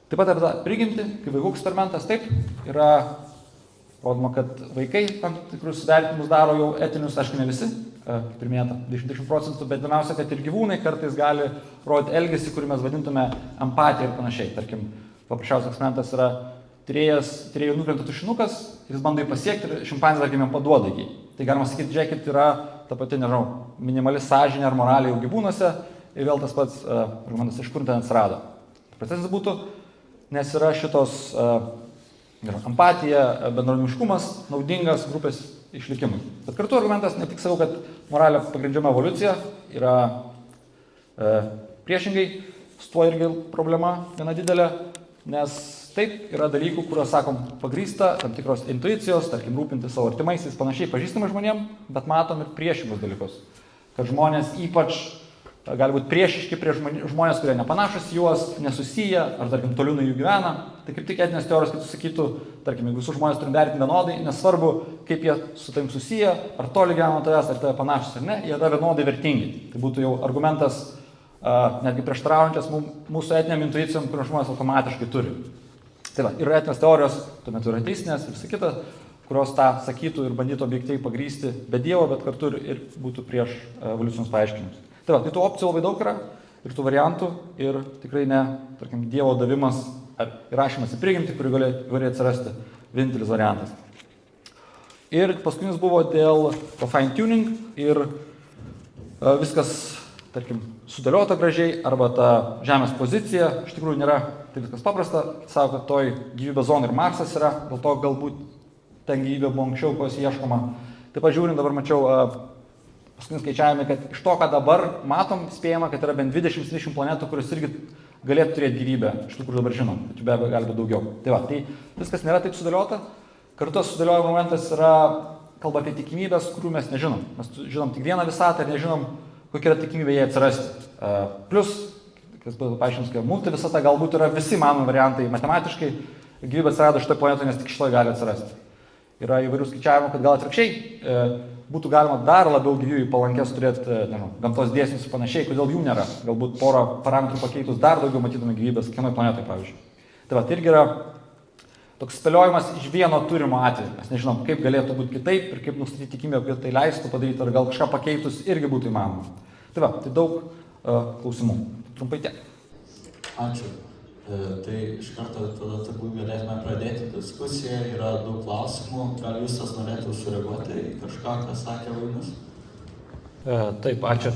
Taip pat apie tą prigimtį, kaip vaikų eksperimentas, taip, yra rodoma, kad vaikai tam tikrus vertinimus daro jau etinius, aišku, ne visi, kaip ir minėta, 20%, bet įdomiausia, kad ir gyvūnai kartais gali rodyti elgesį, kurį mes vadintume empatiją ir panašiai. Tarkim, paprasčiausias eksperimentas yra turėjo nukrenta tušinukas ir jis bando jį pasiekti ir šimpanzė, tarkim, jam paduoda jį. Tai galima sakyti, žiūrėkit, yra ta pati, nežinau, minimali sąžinė ar moralė jau gyvūnuose ir vėl tas pats argumentas, iš kur ten atsirado. Procesas būtų, nes yra šitos empatija, bendruomeniškumas naudingas grupės išlikimui. Bet kartu argumentas ne tik sakau, kad moralė pagrindžiama evoliucija yra Priešingai, su tuo irgi problema viena didelė, nes taip yra dalykų, kuriuos, sakom, pagrįsta, tam tikros intuicijos, tarkim, rūpinti savo artimaisiais, panašiai pažįstamai žmonėm, bet matom ir priešingus dalykus. Kad žmonės ypač gali būti priešiški prieš žmonės, kurie nepanašus į juos, nesusiję, ar, tarkim, toliau nuo jų gyvena. Tai kaip tik etinės teorijos, kaip sakytų, tarkim, jeigu visus žmonės turim vertinti vienodai, nesvarbu, kaip jie su tavim susiję, ar toli gyvena tavęs, ar tave panašus ar ne, jie yra vienodai vertingi. Tai būtų jau argumentas netgi prieštaraujantis mūsų etiniam intuicijom, kuriuos žmonės automatiškai turi. Tai va, yra etinės teorijos, tuomet yra ateistinės ir visa kita, kurios tą sakytų ir bandytų objektyviai pagrysti be Dievo, bet kartu ir būtų prieš evoliucinius paaiškinimus. Tai va, tai tų opcijų labai daug yra ir tų variantų ir tikrai ne, tarkim, Dievo davimas ar įrašymas į prigimtį, kurį gali atsirasti vienintelis variantas. Ir paskutinis buvo dėl fine tuning ir viskas, tarkim, sudėliota gražiai arba ta Žemės pozicija, iš tikrųjų nėra tai viskas paprasta, savo, kad toj gyvybės zonai ir Marsas yra, dėl to galbūt ten gyvybė buvo anksčiau, ko jos ieškoma. Taip pat žiūrint, dabar mačiau paskutinis skaičiavimai, kad iš to, ką dabar matom, spėjama, kad yra bent 20-30 planetų, kurios irgi galėtų turėti gyvybę, iš tų, kur dabar žinom, tačiau be abejo gali būti daugiau. Tai va, tai viskas nėra taip sudėliota. Kartu sudėliojimo momentas yra, kalba apie tikimybės, kurių mes nežinom. Mes žinom tik vieną visatą ir nežinom, kokia yra tikimybė jai atsirasti. Plus, kas paaiškins, kad multivisata galbūt yra visi manomi variantai matematiškai, gyvybė atsirado šitoje planetoje, nes tik šitoje gali atsirasti. Yra įvairių skaičiavimų, kad gal atvirkščiai būtų galima dar labiau gyvybei palankės turėti, nežinau, gamtos dėsnius ir panašiai, kodėl jų nėra. Galbūt porą parametrų pakeitus dar daugiau matytume gyvybės kienoje planetoje, pavyzdžiui. Tai va, tai irgi yra toks spėliojimas iš vieno turimo atveju. Mes nežinom, kaip galėtų būti kitaip ir kaip nustatyti tikimybę, kad tai leistų padaryti, ar gal kažką pakeitus irgi būtų įmanoma. Tai va, tai daug klausimų. Trumpai tiek. Ačiū. Tai iš karto tada turbūt galėtume pradėti diskusiją, yra daug klausimų, gal jūs norėtų sureaguoti į kažką, ką sakė Vaidas? Taip, ačiū.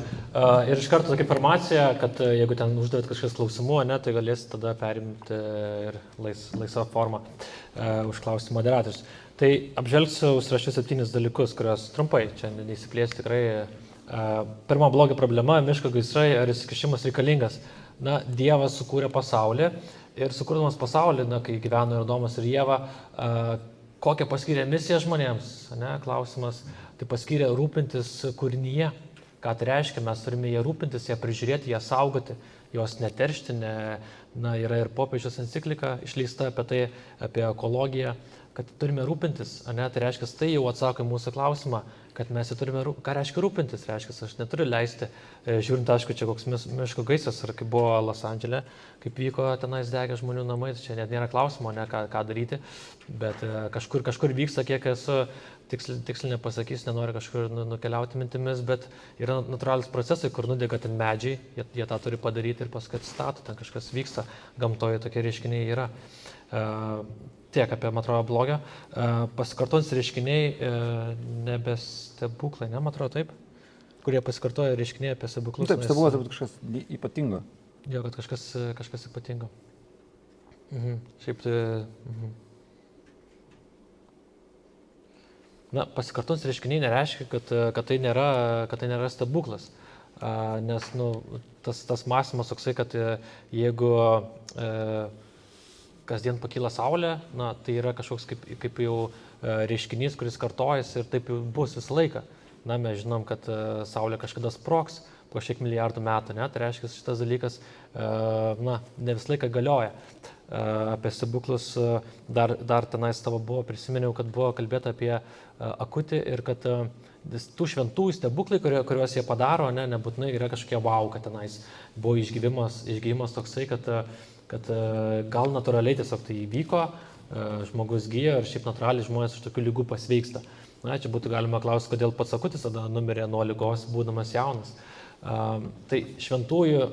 Ir iš karto tokia informacija, kad jeigu ten uždavėt kažkas klausimų, ne, tai galėsite tada perimti ir laisvą formą užklausti moderatorius. Tai apžvelgsiu užsirašiu 7 dalykus, kuriuos trumpai, čia neįsiplėsiu tikrai. Pirma blogio problema, miško gaisrai ar įsikišimas reikalingas. Na, Dievas sukūrė pasaulį ir sukurdamas pasaulį, na, kai gyveno ir Adomas ir Ieva, kokią paskyrė misiją žmonėms, ne, klausimas, tai paskyrė rūpintis kūrinyje. Ką tai reiškia, mes turime ją rūpintis, ją prižiūrėti, ją saugoti, jos neteršti, na, yra ir popiežiaus enciklika išleista apie tai, apie ekologiją, kad turime rūpintis, ne, tai reiškia, tai jau atsako į mūsų klausimą, kad mes turime, ką reiškia rūpintis, reiškia, aš neturiu leisti, žiūrint, aišku, čia koks miško gaisras, ar kaip buvo Los Andžele, kaip vyko tenais degė žmonių namai, čia net nėra klausimo, ne, ką daryti, bet kažkur vyksta, kiek esu, tiksliai nepasakysiu, nenoriu kažkur nukeliauti mintimis, bet yra natūralūs procesai, kur nudega ten medžiai, jie tą turi padaryti ir paskui atstato, ten kažkas vyksta, gamtoje tokie reiškiniai yra. Tiek apie, man atrodo, blogio. Pasikartojantis reiškiniai nebestebuklai, ne, man atrodo, taip? Kurie pasikartoja reiškiniai apie stebuklus. Taip, stebuklas turbūt kažkas ypatingo. Jo, kad kažkas ypatingo. Šiaip tai... Na, pasikartojantis reiškiniai nereiškia, kad tai nėra stebuklas. Nes, nu, tas mąstymas toksai, kad jeigu... kasdien pakyla saulė, na, tai yra kažkoks kaip jau reiškinys, kuris kartojasi ir taip jau bus visą laiką. Na, mes žinom, kad saulė kažkada sprogs po šiek milijardų metų, ne? Tai reiškia, šitas dalykas, na, ne visą laiką galioja. Apie stebuklus dar tenais tavo buvo, prisiminiau, kad buvo kalbėta apie akutį ir kad tų šventųjų stebuklai, kuriuos jie padaro, nebūtinai yra kažkokie wow, kad tenais buvo išgyjimas toksai, kad gal natūraliai tiesiog tai įvyko, žmogus gyja ir šiaip natūraliai žmonės iš tokių lygų pasveiksta. Na, čia būtų galima klausti, kodėl pats akutis tada numirė nuo ligos, būdamas jaunas. Tai šventųjų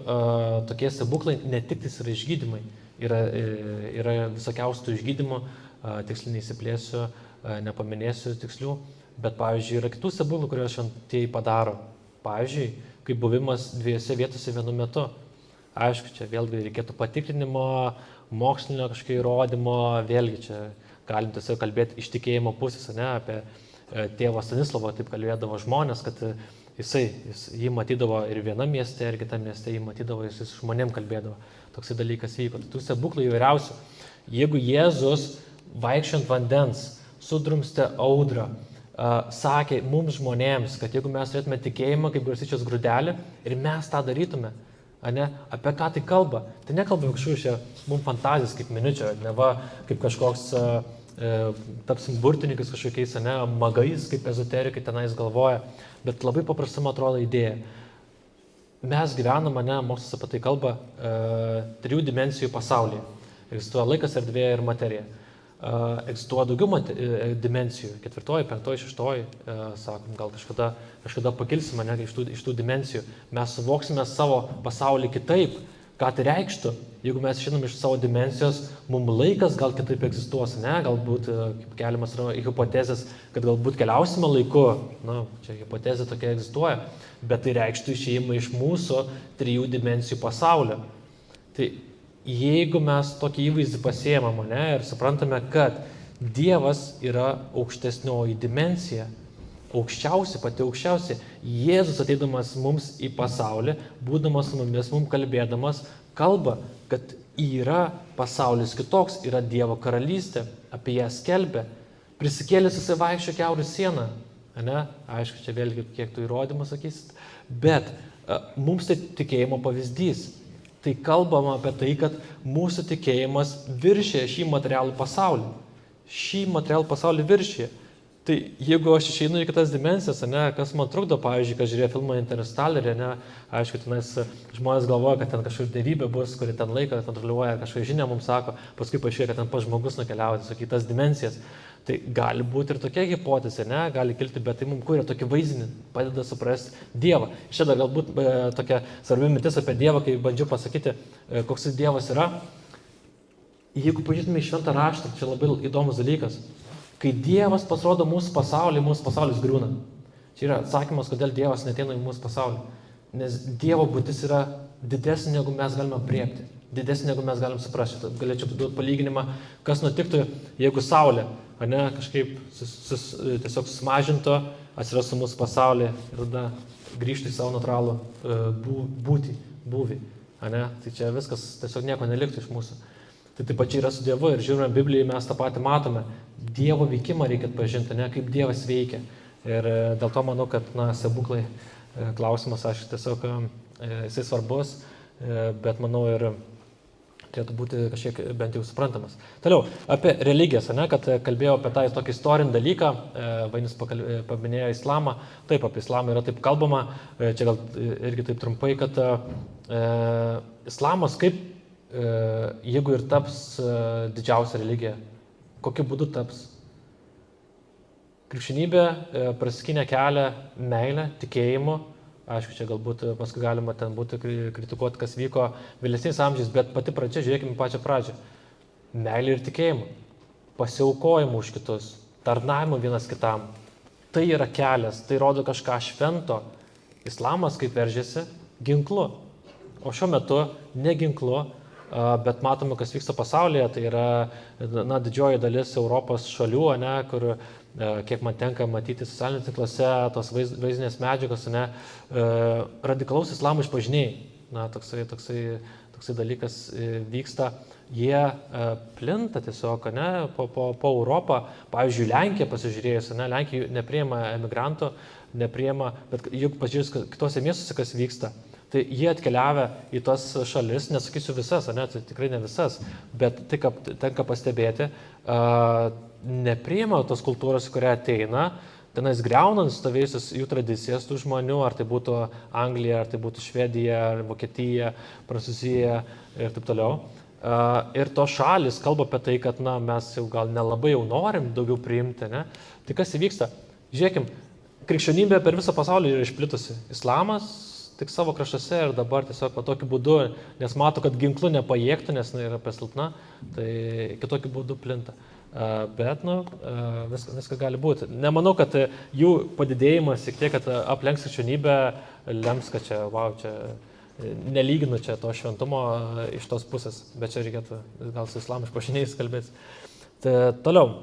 tokie stebuklai ne tik tais yra išgydymai, yra visokiausių išgydymų, tiksliai neįsiplėsiu, nepaminėsiu tikslių, bet pavyzdžiui yra kitų stebuklų, kuriuos šventieji padaro. Pavyzdžiui, kaip buvimas dviejose vietose vienu metu. Aišku, čia vėlgi reikėtų patikrinimo, mokslinio kažkokio įrodymo, vėlgi čia galim tiesiog kalbėti iš tikėjimo pusės, ne, apie tėvo Stanislovo, taip kalbėdavo žmonės, kad jį matydavo ir vienam mieste, ir kitam mieste, jį matydavo, jis su žmonėm kalbėdavo. Toksai dalykas vyko. Tų stebuklų įvairiausių. Jeigu Jėzus vaikščiant vandens, sudrumstė audrą, sakė mums žmonėms, kad jeigu mes turėtume tikėjimą kaip garstyčios grūdelį ir mes tą darytume, apie ką tai kalba? Tai nekalba kažkokiu mums fantazijas kaip minučio, neva kaip kažkoks tapsim burtininkas kažkokiais, magais, kaip ezoterikai tenais galvoja, bet labai paprastam atrodo idėja. Mes gyvenam, mokslas apie tai kalba, 3 dimensijų pasaulyje. Egzistuoja laikas, erdvė ir materija. Egzistuoja daugiau dimensijų, 4, 5, 6, sakom, gal kažkada pakilsim iš tų dimensijų. Mes suvoksime savo pasaulį kitaip. Ką tai reikštų, jeigu mes žinom iš savo dimensijos, mums laikas gal kitaip egzistuos, galbūt keliamas yra hipotezės, kad galbūt keliausime laiku, čia hipotezė tokia egzistuoja, bet tai reikštų išėjimą iš mūsų 3 dimensijų pasaulio. Tai jeigu mes tokį įvaizdį pasiėmam, ir suprantame, kad Dievas yra aukštesnioji dimensija, pati aukščiausia. Jėzus ateidamas mums į pasaulį, būdamas su mumis, mums kalbėdamas, kalba, kad yra pasaulis kitoks, yra Dievo karalystė, apie ją skelbia. Prisikėlęs jisai vaikščio kiaurių sieną. Aišku, čia vėlgi kiek tų įrodymų sakysit. Bet mums tai tikėjimo pavyzdys. Tai kalbama apie tai, kad mūsų tikėjimas viršė šį materialų pasaulį. Šį materialų pasaulį viršė. Tai jeigu aš išeinu į kitas dimensijas, kas man trukdo, pavyzdžiui, kad žiūrėjo filmą Interstellarį, aišku, tenais žmonės galvoja, kad ten kažkokia dievybė bus, kuri ten laiką kontroliuoja, kažkokia žinia mums sako, paskui paaiškėja, kad ten pats žmogus nukeliauja į kitas dimensijas. Tai gali būti ir tokia hipotezė, gali kilti, bet tai mums kuria tokį vaizdinį, padeda suprasti Dievą. Čia dar galbūt tokia svarbi mintis apie Dievą, kai bandžiau pasakyti, koks Dievas yra. Jeigu pažiūrėtume į Šventą raštą, čia labai įdomus dalykas. Kai Dievas pasirodo mūsų pasaulis griūna. Čia yra atsakymas, kodėl Dievas neateina į mūsų pasaulį. Nes Dievo būtis yra didesnė, negu mes galime priepti. Didesnė, negu mes galime suprasti. Galėčiau duoti palyginimą, kas nutiktų, jeigu Saulė kažkaip tiesiog sumažinto, atsirastų mūsų pasaulyje ir tada grįžtų į savo natūralų būvį. Tai čia viskas tiesiog nieko neliktų iš mūsų. Tai taip pačiai yra su Dievu ir žiūrime Bibliją, mes tą patį matome. Dievo veikimą reikia atpažinti, kaip Dievas veikia. Ir dėl to manau, kad stebuklai klausimas, aš tiesiog jisai svarbus, bet manau ir turėtų būti kažkiek bent jau suprantamas. Toliau, apie religijas, kad kalbėjau apie tą tokį istorinį dalyką, Vainis paminėjo islamą, taip, apie islamą yra taip kalbama, čia gal irgi taip trumpai, kad islamas kaip, jeigu ir taps didžiausia religija, kokiu būdu taps? Krikščionybė prasiskynė kelią meilę, tikėjimu. Aišku, čia galbūt paskui galima ten būti kritikuoti, kas vyko vėlesniais amžiais, bet pati pradžia, žiūrėkime pačią pradžią. Meilė ir tikėjimu, pasiaukojimu už kitus, tarnavimu vienas kitam. Tai yra kelias, tai rodo kažką švento. Islamas kaip veržiasi ginklu, o šiuo metu ne ginklu, bet matome, kas vyksta pasaulyje, tai yra didžioji dalis Europos šalių, kur kiek man tenka matyti socialiniuose tinkluose, tos vaizdinės medžiagos, radikalaus islamo išpažinėjai. Toksai dalykas vyksta. Jie plinta tiesiog po Europą. Pavyzdžiui, Lenkija pasižiūrėjus, Lenkija nepriima emigrantų, bet jeigu pažiūrėjus kitose miestuose, kas vyksta, tai jie atkeliavę į tas šalis, nesakysiu visas, tai tikrai ne visas, bet tai, ką tenka pastebėti, nepriima tos kultūros, į kurią ateina, tenais griaunant stovėjusius jų tradicijas tų žmonių, ar tai būtų Anglija, ar tai būtų Švedija, ar Vokietija, Prancūzija ir taip toliau. Ir tos šalis kalba apie tai, kad mes jau gal nelabai jau norim daugiau priimti. Tai kas įvyksta? Žiūrėkim, krikščionybė per visą pasaulį yra išplitusi. Islamas tik savo kraštuose ir dabar tiesiog tokiu būdu, nes mato, kad ginklu nepajėgtų, nes yra per silpna, tai kitokiu būdu plinta. Bet viskas gali būti. Nemanau, kad jų padidėjimas šiek tiek, kad aplenks krikščionybę, lems, kad čia nelyginu čia to šventumo iš tos pusės, bet čia reikėtų gal su islamo išpažinėjais kalbėti. Toliau,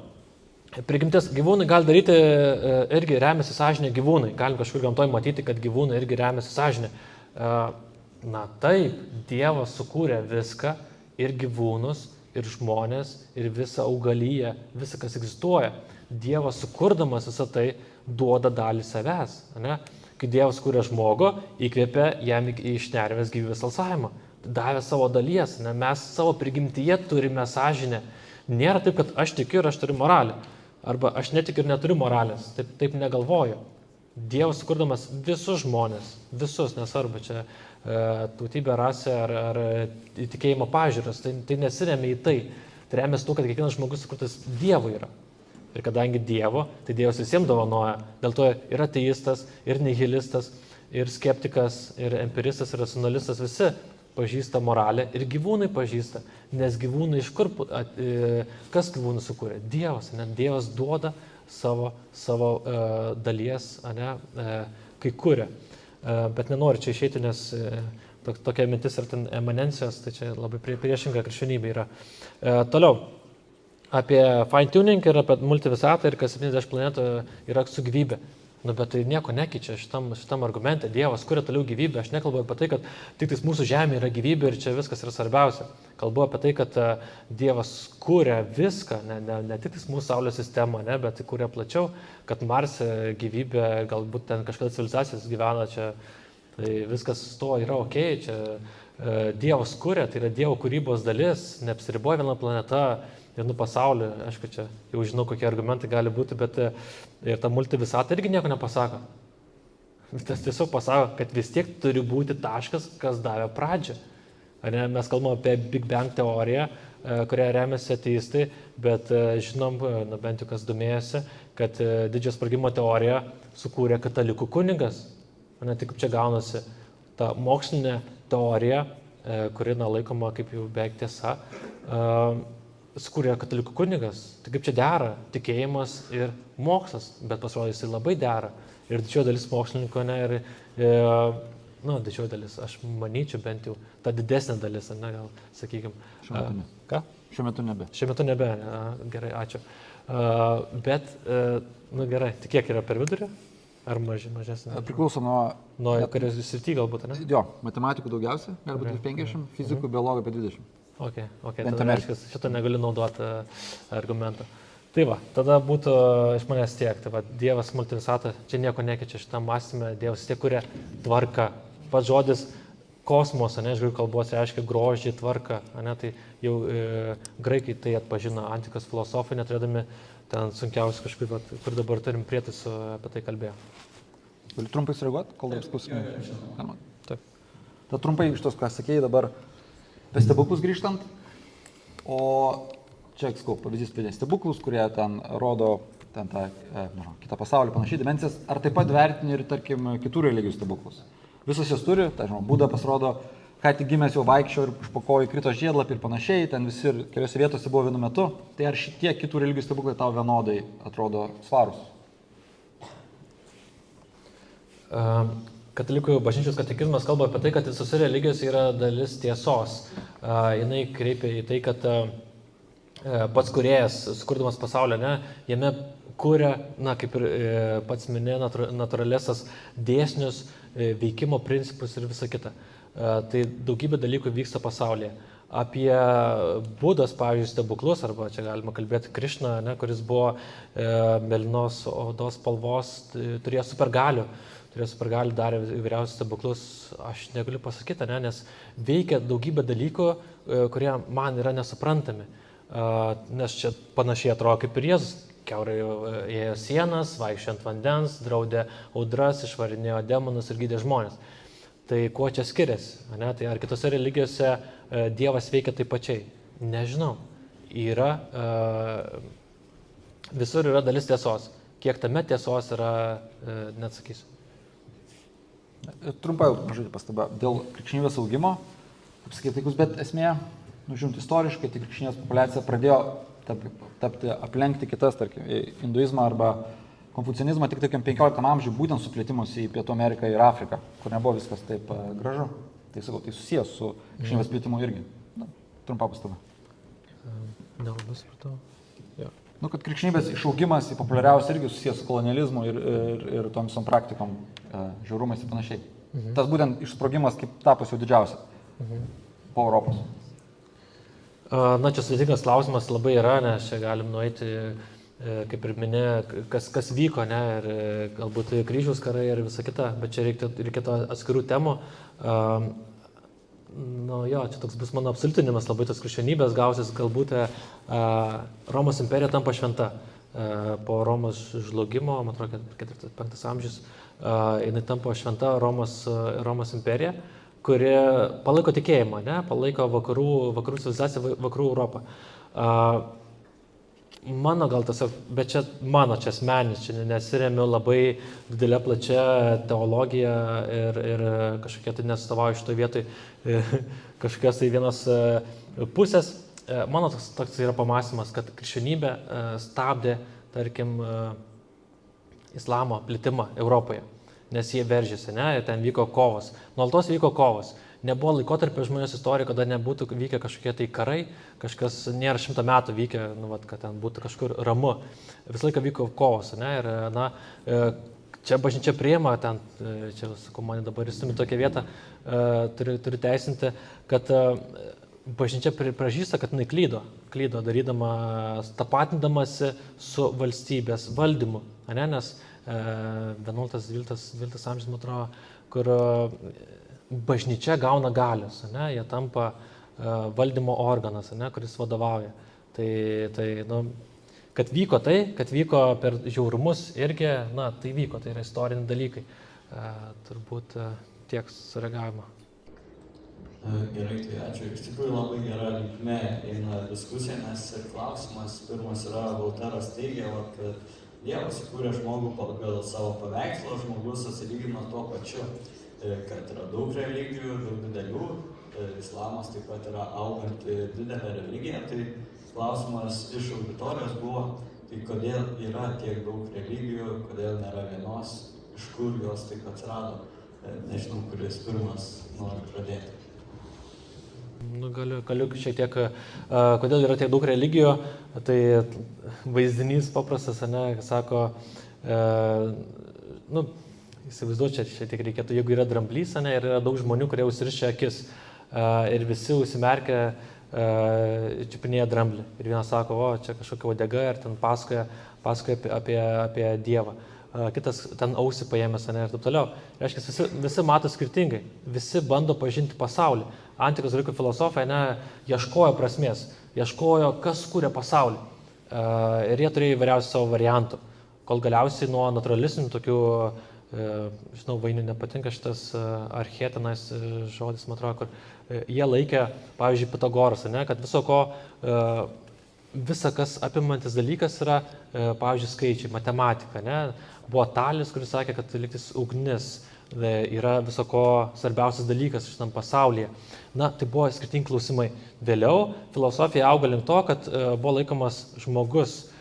Prigimtis gyvūnai gali daryti, irgi remiasi sąžinė gyvūnai. Galim kažkur gamtoje matyti, kad gyvūnai irgi remiasi sąžinė. Na taip, Dievas sukūrė viską, ir gyvūnus, ir žmonės, ir visą augalyją, visą, kas egzistuoja. Dievas sukurdamas visą tai duoda dalį savęs. Ne? Kai Dievas kūrė žmogų, įkvėpė jam iš nervės gyvybės alsavimą. Davė savo dalies. Ne? Mes savo prigimtyje turime sąžinę. Nėra taip, kad aš tikiu ir aš turiu moralę. Arba aš netikiu ir neturiu moralės. Taip negalvoju. Dievas sukurdamas visus žmonės, visus, nesvarbu, čia tautybė, rasė ar tikėjimo pažiūros, tai nesiremia į tai. Tai remiasi tuo, kad kiekvienas žmogus sukurtas Dievo yra. Ir kadangi Dievo, tai Dievas visiems dovanoja. Dėl to ir ateistas, ir nihilistas, ir skeptikas, ir empiristas, ir racionalistas visi pažįsta moralę ir gyvūnai pažįsta. Nes gyvūnai iš kur, kas gyvūnų sukūrė? Dievas, ne? Dievas duoda savo dalies, ne, kai kuria. Bet nenoriu čia išeiti, nes tokia mintis ir ten emanencijos, tai čia labai priešinga krikščionybė yra. Toliau, apie fine tuning ir apie multivisatą ir kas 70 planetų yra su gyvybė. Nu, bet tai nieko nekeičia šitam argumente. Dievas kuria toliau gyvybę. Aš nekalbu apie tai, kad tik tais mūsų žemė yra gyvybė ir čia viskas yra svarbiausia. Kalbu apie tai, kad Dievas kuria viską, ne tik tais mūsų Saulės sistemą, ne, bet kuria plačiau, kad Marse gyvybė, galbūt ten kažkada civilizacijos gyvena čia, tai viskas to yra ok, čia Dievas kuria, tai yra Dievo kūrybos dalis, neapsiriboja viena planeta, vienu pasauliu, aišku, čia jau žinau, kokie argumentai gali būti, bet ir ta multivisata irgi nieko nepasako. Tas tiesiog pasako, kad vis tiek turi būti taškas, kas davė pradžią. Mes kalbame apie Big Bang teoriją, kurią remiasi ateistai, bet žinom, bent jau kas domėjosi, kad didžiojo sprogimo teoriją sukūrė katalikų kunigas. Tik čia gaunasi ta mokslinė teorija, kuri laikoma kaip jau beveik tiesa, sukūrė katalikų kunigas. Tai kaip čia dera tikėjimas ir mokslas, bet pasirodo jisai labai dera. Ir didžioji dalis mokslininkų, ne, didžioji dalis, aš manyčiau bent jau, ta didesnė dalis, ne, gal sakykime. Šiuo metu ne. Ką? Šiuo metu nebe. Šiuo metu nebe, ne, gerai, ačiū. Bet, gerai, tai kiek yra per vidurį? Ar mažesnė? Priklauso nuo... Nuo kurios srity galbūt, ne? Jo, matematikų daugiausia, galbūt 50, fizikų, biologų apie 20. Ok, tada reiškia, šitą negaliu naudoti argumentą. Tai va, tada būtų iš manęs tiek, tai va, Dievas multivisata, čia nieko nekeičia šitam mąstyme, Dievas tiek kuria tvarką. Pats žodis kosmos, iš graikų kalbos reiškia grožį, tvarką, tai jau graikai tai atpažino, antikos filosofai, neturėdami ten sunkiausių kažkaip, kur dabar turim prietaisų apie tai kalbėjo. Galiu trumpai sureaguoti, kol jums klausimai? Taip. Ta trumpai iš tos, ką sakėjai dabar, apie stebuklus grįžtant, o čia, pavyzdys apie stebuklus, kurie ten rodo ten tą kitą pasaulį, panašiai dimensijas, ar taip pat vertini ir, tarkim, kitų religijų stebuklus. Visos jas turi, tai žinoma, Buda pasirodo, ką tik gimęs jau vaikščio ir iš po kojų krito žiedlapį ir panašiai, ten visi ir keliose vietose buvo vienu metu, tai ar šitie kitų religijų stebuklai tau vienodai atrodo svarūs? Katalikų bažnyčios katekizmas kalba apie tai, kad visose religijose yra dalis tiesos. Jinai kreipia į tai, kad pats kūrėjas, sukurdamas pasaulio, jame kuria, kaip ir pats minė, natūralesas dėsnius, veikimo principus ir visa kita. Tai daugybė dalykų vyksta pasaulyje. Apie Budos, pavyzdžiui, stebuklus, arba čia galima kalbėti Krišną, kuris buvo mėlynos odos spalvos, turėjo supergalių, darė įvairiausius stebuklus, aš negaliu pasakyti, nes veikia daugybė dalykų, kurie man yra nesuprantami. Nes čia panašiai atrodo kaip ir Jėzus, kiaurai ėjo sienas, vaikščio ant vandens, draudė audras, išvarinėjo demonus ir gydė žmonės. Tai kuo čia skiriasi? Tai ar kitose religijose Dievas veikia taip pačiai? Nežinau. Visur yra dalis tiesos. Kiek tame tiesos yra, neatsakysiu. Trumpai, mažai pastaba, dėl krikščionybės augimo, kaip sakyti, bet esmė, žiūrint istoriškai, tai krikščionybės populiacija pradėjo tapti, aplenkti kitas, tarkim, hinduizmą arba konfucianizmą tik 15 amžiuje, būtent suplėtimusi į Pietų Ameriką ir Afriką, kur nebuvo viskas taip gražu. Tai sakau, tai susijęs su krikščionybės plėtimu irgi. Trumpa pastaba. Nelabai supratau. kad krikščionybės išaugimas į populiariausią irgi susijęs su kolonializmu ir tom visom praktikom, žiaurumais ir panašiai. Tas būtent išsprogimas kaip tapus jau didžiausia po Europos. Na, čia sudėtingas klausimas labai yra, nes čia galim nueiti, kaip ir minėjo, kas vyko, ne, ir galbūt kryžiaus karai ir visa kita, bet čia reikėtų atskirų temų. Nu jo, čia toks bus mano absoliutinimas labai tos krikščionybės gausis, galbūt Romos imperija tampa šventa. Po Romos žlugimo, man atrodo, 4-5 amžius, jinai tampa šventa Romos imperija, kuri palaiko tikėjimą, ne? Palaiko vakarų civilizaciją, vakarų Europą. Mano gal tiesiog, bet čia mano čia asmenis, čia nesiremiu labai didelė plačia teologija ir kažkokia tai nestovauju šitoje vietoje kažkokios tai vienos pusės. Mano toks yra pamąstymas, kad krikščionybė stabdė, tarkim, islamo plitimą Europoje, nes jie veržėsi, ne, ir ten vyko kovos. Nuolatos vyko kovos. Nebuvo laikotarpio žmonijos istorijoje, kada nebūtų vykę kažkokie tai karai, kažkas nėra 100 metų vykę, nu, vat, kad ten būtų kažkur ramu. Visą laiką vyko kovos, ne, ir, na, čia bažnyčia priima, ten, čia, sakau, man dabar įstumi tokią vietą, turiu teisinti, kad bažnyčia pripažįsta, kad jinai klydo darydama, tapatindamasi su valstybės valdymu, ne, nes 11-12 amžius, man atrodo, kur bažnyčia gauna galios, ne, jie tampa valdymo organas, ne, kuris vadovauja. Tai nu, kad vyko per žiaurumus irgi, na, tai vyko, tai yra istoriniai dalykai. Turbūt tiek sureagavimo. Gerai, tai ačiū. Iš tikrųjų labai gera linkme eina diskusija, nes klausimas pirmas yra, Volteras teigia, kad Dievas sukūrė žmogų pagal savo paveikslą, žmogus susilygino tuo pačiu, kad yra daug religijų, daug didelių, islamas taip pat yra auganti didelė religija, tai klausimas iš auditorijos buvo, tai kodėl yra tiek daug religijų, kodėl nėra vienos, iš kur jos taip atsirado, nežinau, kuris pirmas nori pradėti. Nu, galiu šiek tiek, kodėl yra tiek daug religijų, tai vaizdinys paprastas, ne, sako, nu, įsivaizduoju, čia tiek reikėtų, jeigu yra dramblys, ne, ir yra daug žmonių, kurie užsirišia akis ir visi užsimerkia, čiupinėja dramblį. Ir vienas sako, o, čia kažkokia uodega ir ten pasakoja apie Dievą. Kitas ten ausį paėmęs, ne, ir taip toliau. Reiškia, visi mato skirtingai, visi bando pažinti pasaulį. Antikos graikų filosofai, ne, ieškojo prasmės, ieškojo, kas kūrė pasaulį. Ir jie turėjo įvairiausių savo variantų. Kol galiausiai nuo naturalistinių tokių, žinau, Vainiui nepatinka šitas archetinais žodis, man atrodo, kur jie laikė, pavyzdžiui, Pitagoras, ne, kad viso ko, visa, kas apimantis dalykas yra, pavyzdžiui, skaičiai, matematika, ne. Buvo Talis, kuris sakė, kad lygtis ugnis yra viso ko svarbiausias dalykas šitam pasaulyje. Na, tai buvo skirtingi klausimai. Vėliau filosofija auga link to, kad buvo laikomas žmogus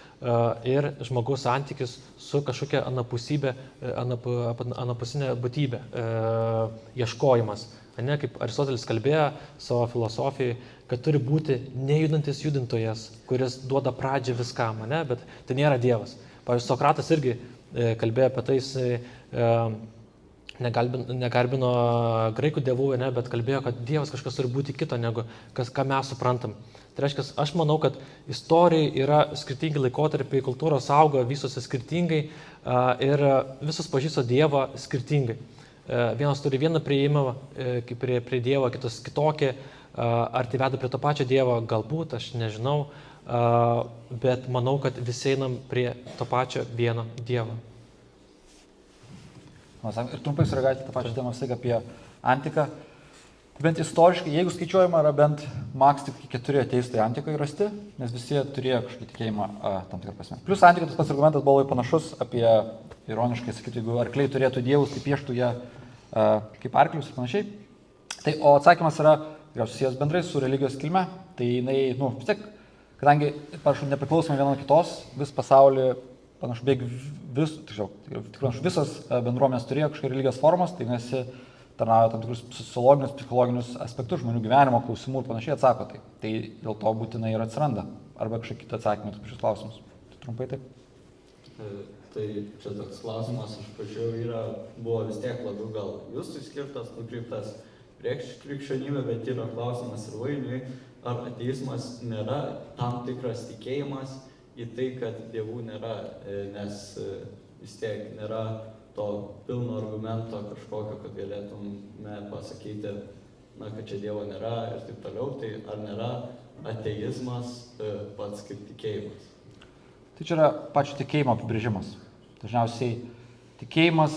ir žmogaus santykis su kažkokia anapusinė būtybė, ieškojimas. Ne, kaip Aristotelis kalbėjo savo filosofijai, kad turi būti nejudantis judintojas, kuris duoda pradžią viskam, ne, bet tai nėra Dievas. Pavyzdžiui, Sokratas irgi kalbėjo apie tai, jis negarbino graikų dievų, ne, bet kalbėjo, kad Dievas kažkas turi būti kito, negu ką mes suprantam. Tai reiškia, aš manau, kad istorijai yra skirtingi laikotarpiai, kultūros auga, visos skirtingai ir visos pažįsto Dievą skirtingai. Vienas turi vieną priėjimą prie Dievo, kitas kitokį, ar tai veda prie to pačio Dievo, galbūt, aš nežinau, bet manau, kad visi einam prie to pačio vieno Dievo. Ir trumpai sureaguoti tą pačią temą apie antiką. Bent istoriškai, jeigu skaičiuojama, yra bent maks tik 4 ateistai antikoje rasti, nes visi turėjo kažkokį tikėjimą tam tikrą prasme. Plius antika tas pats argumentas buvo labai panašus apie, ironiškai sakyti, jeigu arkliai turėtų dievus, tai pieštų jie kaip arklius ir panašiai. Tai, o atsakymas yra susijęs bendrai su religijos kilme, tai jinai, nu, vis tiek, kadangi, panašu, nepriklausomai viena nuo kitos, vis pasaulį, panašu, beveik visos bendruomenės turėjo kažkokią religijos formas, tai nesi tarnauja tam tikrus sociologinius, psichologinius aspektus, žmonių gyvenimo, klausimų ir panašiai atsako tai. Tai dėl to būtinai ir atsiranda, arba kažkokie kiti atsakymai į pačius klausimus. trumpai taip. Tai čia toks klausimas iš pradžių buvo vis tiek labiau gal jūsų skirtas, nukreiptas prieš krikščionybę, bet yra klausimas ir Vainiui, ar ateizmas nėra tam tikras tikėjimas į tai, kad dievų nėra, nes vis tiek nėra to pilno argumento kažkokio, kad galėtume pasakyti, kad čia dievo nėra ir taip toliau, tai ar nėra ateizmas pats kaip tikėjimas? Tai čia yra pačio tikėjimo apibrėžimas. Dažniausiai tikėjimas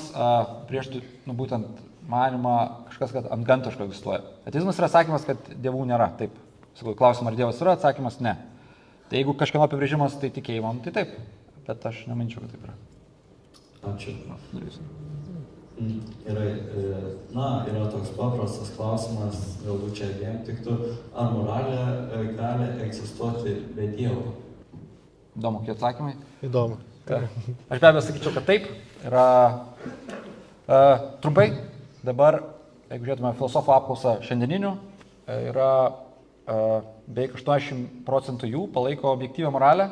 prieštų, būtent manimą kažkas, kad antgamtiško egzistuoja. Ateizmas yra atsakymas, kad dievų nėra. Taip. Sakau, klausimą, ar dievas yra, atsakymas ne. Tai jeigu kažkieno apibrėžimas, tai tikėjimo, tai taip. Bet aš nemanyčiau, kad taip yra. Ačiū. Yra toks paprastas klausimas, galbūt čia abiem tiktų, ar moralė gali egzistuoti be dievo? Įdomu, kokie atsakymai? Įdomu. Aš be abejo sakyčiau, kad taip. Yra trumpai, dabar, jeigu žiūrėtume filosofų apklausą šiandieninių, yra beveik 80% jų palaiko objektyvią moralę,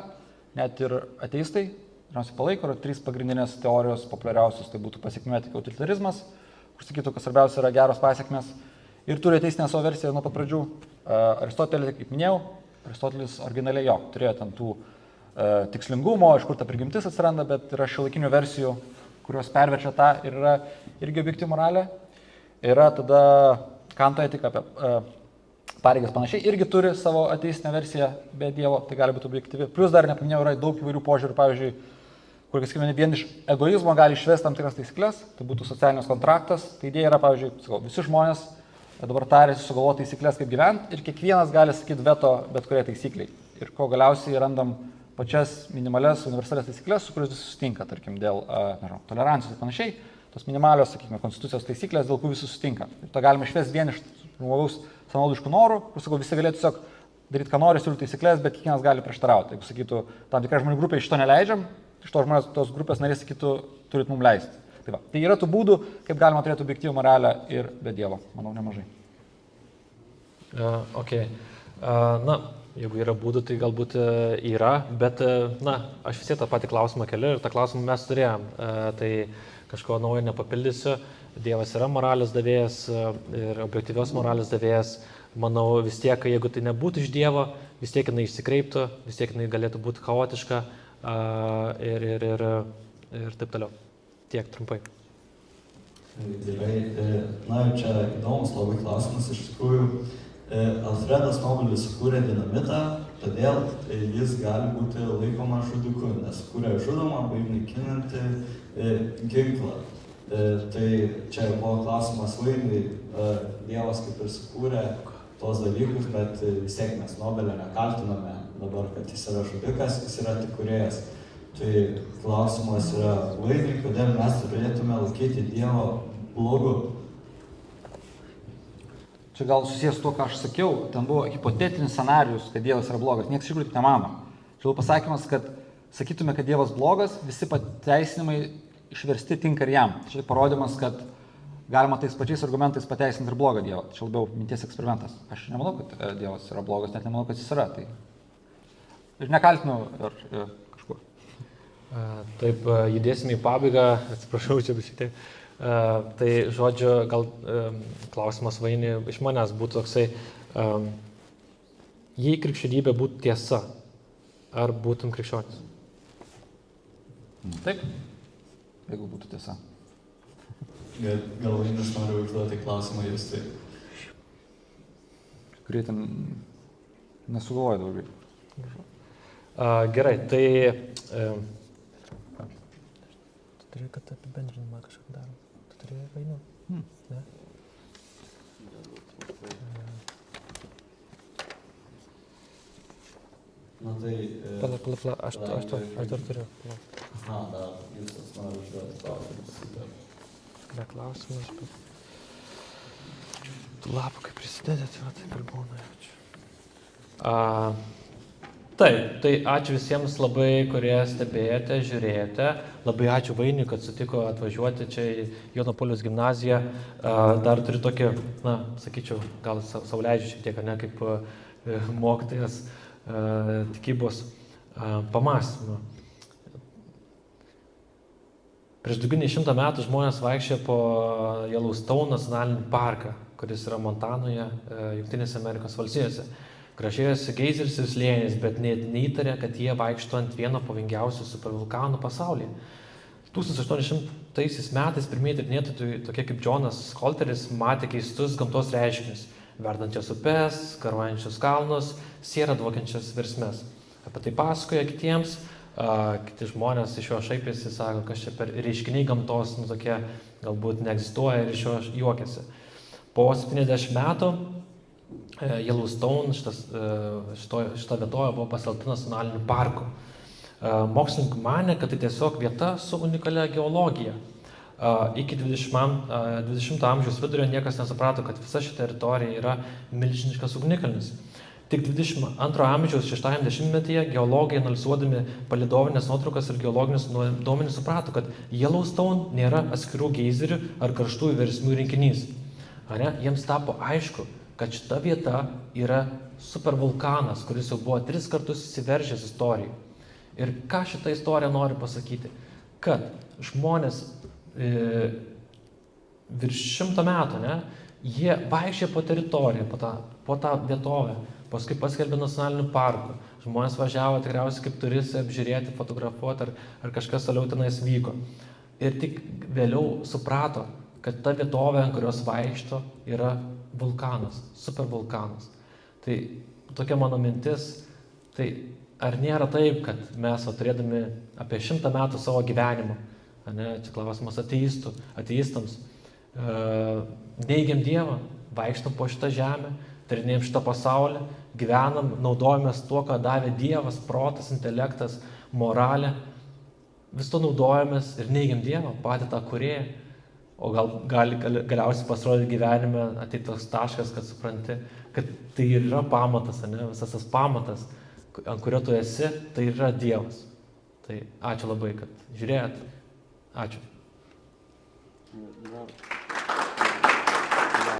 net ir ateistai. Pirmiausia, palaiko, yra 3 pagrindinės teorijos populiariausios, tai būtų pasekmių etika, utilitarizmas, kur sakytų, kad svarbiausia yra geros pasekmės, ir turi teisinę savo versiją nuo pat pradžių. Aristotelė, kaip minėjau, Aristotelis originaliai jo, turėjo ten tų tikslingumo, iš kur ta prigimtis atsiranda, bet yra šiuolaikinių versijų, kurios perverčia tą ir yra irgi objektyvi moralė. Yra tada Kanto etika apie pareigas panašiai, irgi turi savo ateistinę versiją be dievo, tai gali būti objektyvi. Plus dar nepaminėjau, yra daug įvairių požiūrių, pavyzdžiui, kur sakykime, vien iš egoizmo gali išvesti tam tikras taisyklės, tai būtų socialinis kontraktas. Tai idėja yra, pavyzdžiui, visi žmonės dabar tarėsi sugalvoti taisyklės, kaip gyventi, ir kiekvienas gali sakyti veto bet kuriai taisykliai. Ir ko galiausiai randam pačias minimalias universalias taisyklės, su kuriais visi sutinka, tarkim, dėl tolerancijos ir panašiai, tos minimalios, sakykime, konstitucijos taisyklės, dėl kurių visi sutinka. Ir to galima išvesti vien iš žmogaus savanaudiškų norų, kur visi galėtų tiesiog daryti, ką nori, siūlyti taisyklės, bet kiekvienas gali prieštarauti. Jeigu sakytų, tam tikrai žmonių grupė iš to neleidžiam, iš to žmonės, tos grupės narės sakytų, turit mums leisti. Tai yra tų būdų, kaip galima turėti objektyvų moralę ir be dievo, manau, nemažai. Jeigu yra būdų, tai galbūt yra, bet, aš vis tiek tą patį klausimą keliu ir tą klausimą mes turėjom. Tai kažko naujo nepapildysiu. Dievas yra moralės davėjas ir objektyvios moralės davėjas. Manau, vis tiek, jeigu tai nebūtų iš Dievo, vis tiek jinai išsikreiptų, vis tiek jinai galėtų būti chaotiška ir taip toliau. Tiek trumpai. Gerai. Čia įdomus labai klausimas. Iš tikrųjų, Alfredas Nobelis sukūrė dinamitą, todėl jis gali būti laikomas žudiku, nes kūrė žudomą bei naikinantį ginklą. Tai čia buvo klausimas Vainiui, Dievas kaip ir sukūrė tos dalykus, bet vis tiek mes Nobelio nekaltiname dabar, kad jis yra žudikas, jis yra tik kūrėjas. Tai klausimas yra Vainiui, kodėl mes turėtume laikyti Dievo blogu. Čia gal susijęs su to, ką aš sakiau, ten buvo hipotetinis scenarijus, kad Dievas yra blogas. Niekas iš tikrųjų taip nemano. Čia pasakymas, kad sakytume, kad Dievas blogas, visi pateisinimai išversti tinka ir jam. Čia parodymas, kad galima tais pačiais argumentais pateisinti ir blogą Dievą. Čia labiau minties eksperimentas. Aš nemanau, kad Dievas yra blogas, net nemanau, kad jis yra. Tai... Ir nekaltinu ir kažkur. Taip, judėsime į pabaigą, atsiprašau, čia šiek tiek. Tai žodžiu, gal klausimas Vainiui iš manęs būtų toksai, jei krikščionybė būtų tiesa, ar būtum krikščionis? Taip, jeigu būtų tiesa. Gal Vainis nori užduoti klausimą jūs tai? Kurie ten nesugalvoja daugiau. Gerai, tai... Tu turi, kad apibendrinimą kažką darom. Tu turi Vainių? Ne? Pala, aš dar turiu. Dar jūs nori užduoti klausimus. Ne klausimas, bet... Tu lapą, kai prisidedė, tai va taip ir būna jaučiu. Taip, tai ačiū visiems labai, kurie stebėjote, žiūrėjote. Labai ačiū Vainiui, kad sutiko atvažiuoti čia į Jono Pauliaus gimnaziją. Dar turiu tokį, sakyčiau, gal sau leidžiu šiek tiek, ne kaip mokytojas tikybos pamąstymą. Prieš daugiau nei 100 metų žmonės vaikščiojo po Yellowstone nacionalinį parką, kuris yra Montanoje, Jungtinėse Amerikos valstijose. Gražėjosi geizeriais ir slėniais, bet net neįtarė, kad jie vaikšto ant vieno pavojingiausių supervulkanų pasaulyje. 1800 metais pirmieji tyrinėtojai, tokie kaip Johnas Holteris, matė keistus gamtos reiškinius - verdančias upes, garuojančius kalnus, sierą dvokiančias versmes. Apie tai pasakoja kitiems, kiti žmonės iš jo šaipėsi, sako, kas čia per reiškiniai gamtos, tokie galbūt neegzistuoja ir iš jo juokiasi. Po 70 metų Yellowstone šita vietovė buvo paskelbta nacionaliniu parku. Mokslininkai manė, kad tai tiesiog vieta su unikalia geologija. Iki 20 amžiaus vidurio niekas nesuprato, kad visa ši teritorija yra milžiniškas ugnikalnis. Tik 22 amžiaus 60-metyje geologai analizuodami palidovinės nuotraukas ir geologinius duomenis suprato, kad Yellowstone nėra atskirų geizerių ar karštųjų versmių rinkinys. Jiems tapo aišku, kad šita vieta yra supervulkanas, kuris jau buvo 3 kartus įsiveržęs istorijai. Ir ką šitą istoriją nori pasakyti? Kad žmonės virš 100 metų, jie vaikščia po teritoriją, po tą vietovę, paskui paskelbė nacionaliniu parku. Žmonės važiavo tikriausiai kaip turistai apžiūrėti, fotografuoti ar kažkas toliau tenais vyko. Ir tik vėliau suprato, kad ta vietovė, ant kurios vaikšto, yra vulkanas, supervulkanas. Tai tokia mano mintis, tai ar nėra taip, kad mes turėdami apie 100 metų savo gyvenimo, čia klausimas ateistams, neigiam Dievą, vaikštam po šitą žemę, tyrinėjam šitą pasaulį, gyvenam, naudojamės tuo, ką davė Dievas, protas, intelektas, moralė, vis to naudojamės ir neigiam Dievą, patį tą kūrėją. O galiausiai pasirodyti gyvenime ateiti toks taškas, kad supranti, kad tai yra pamatas, visas tas pamatas, ant kurio tu esi, tai yra Dievas. Tai ačiū labai, kad žiūrėjot. Ačiū.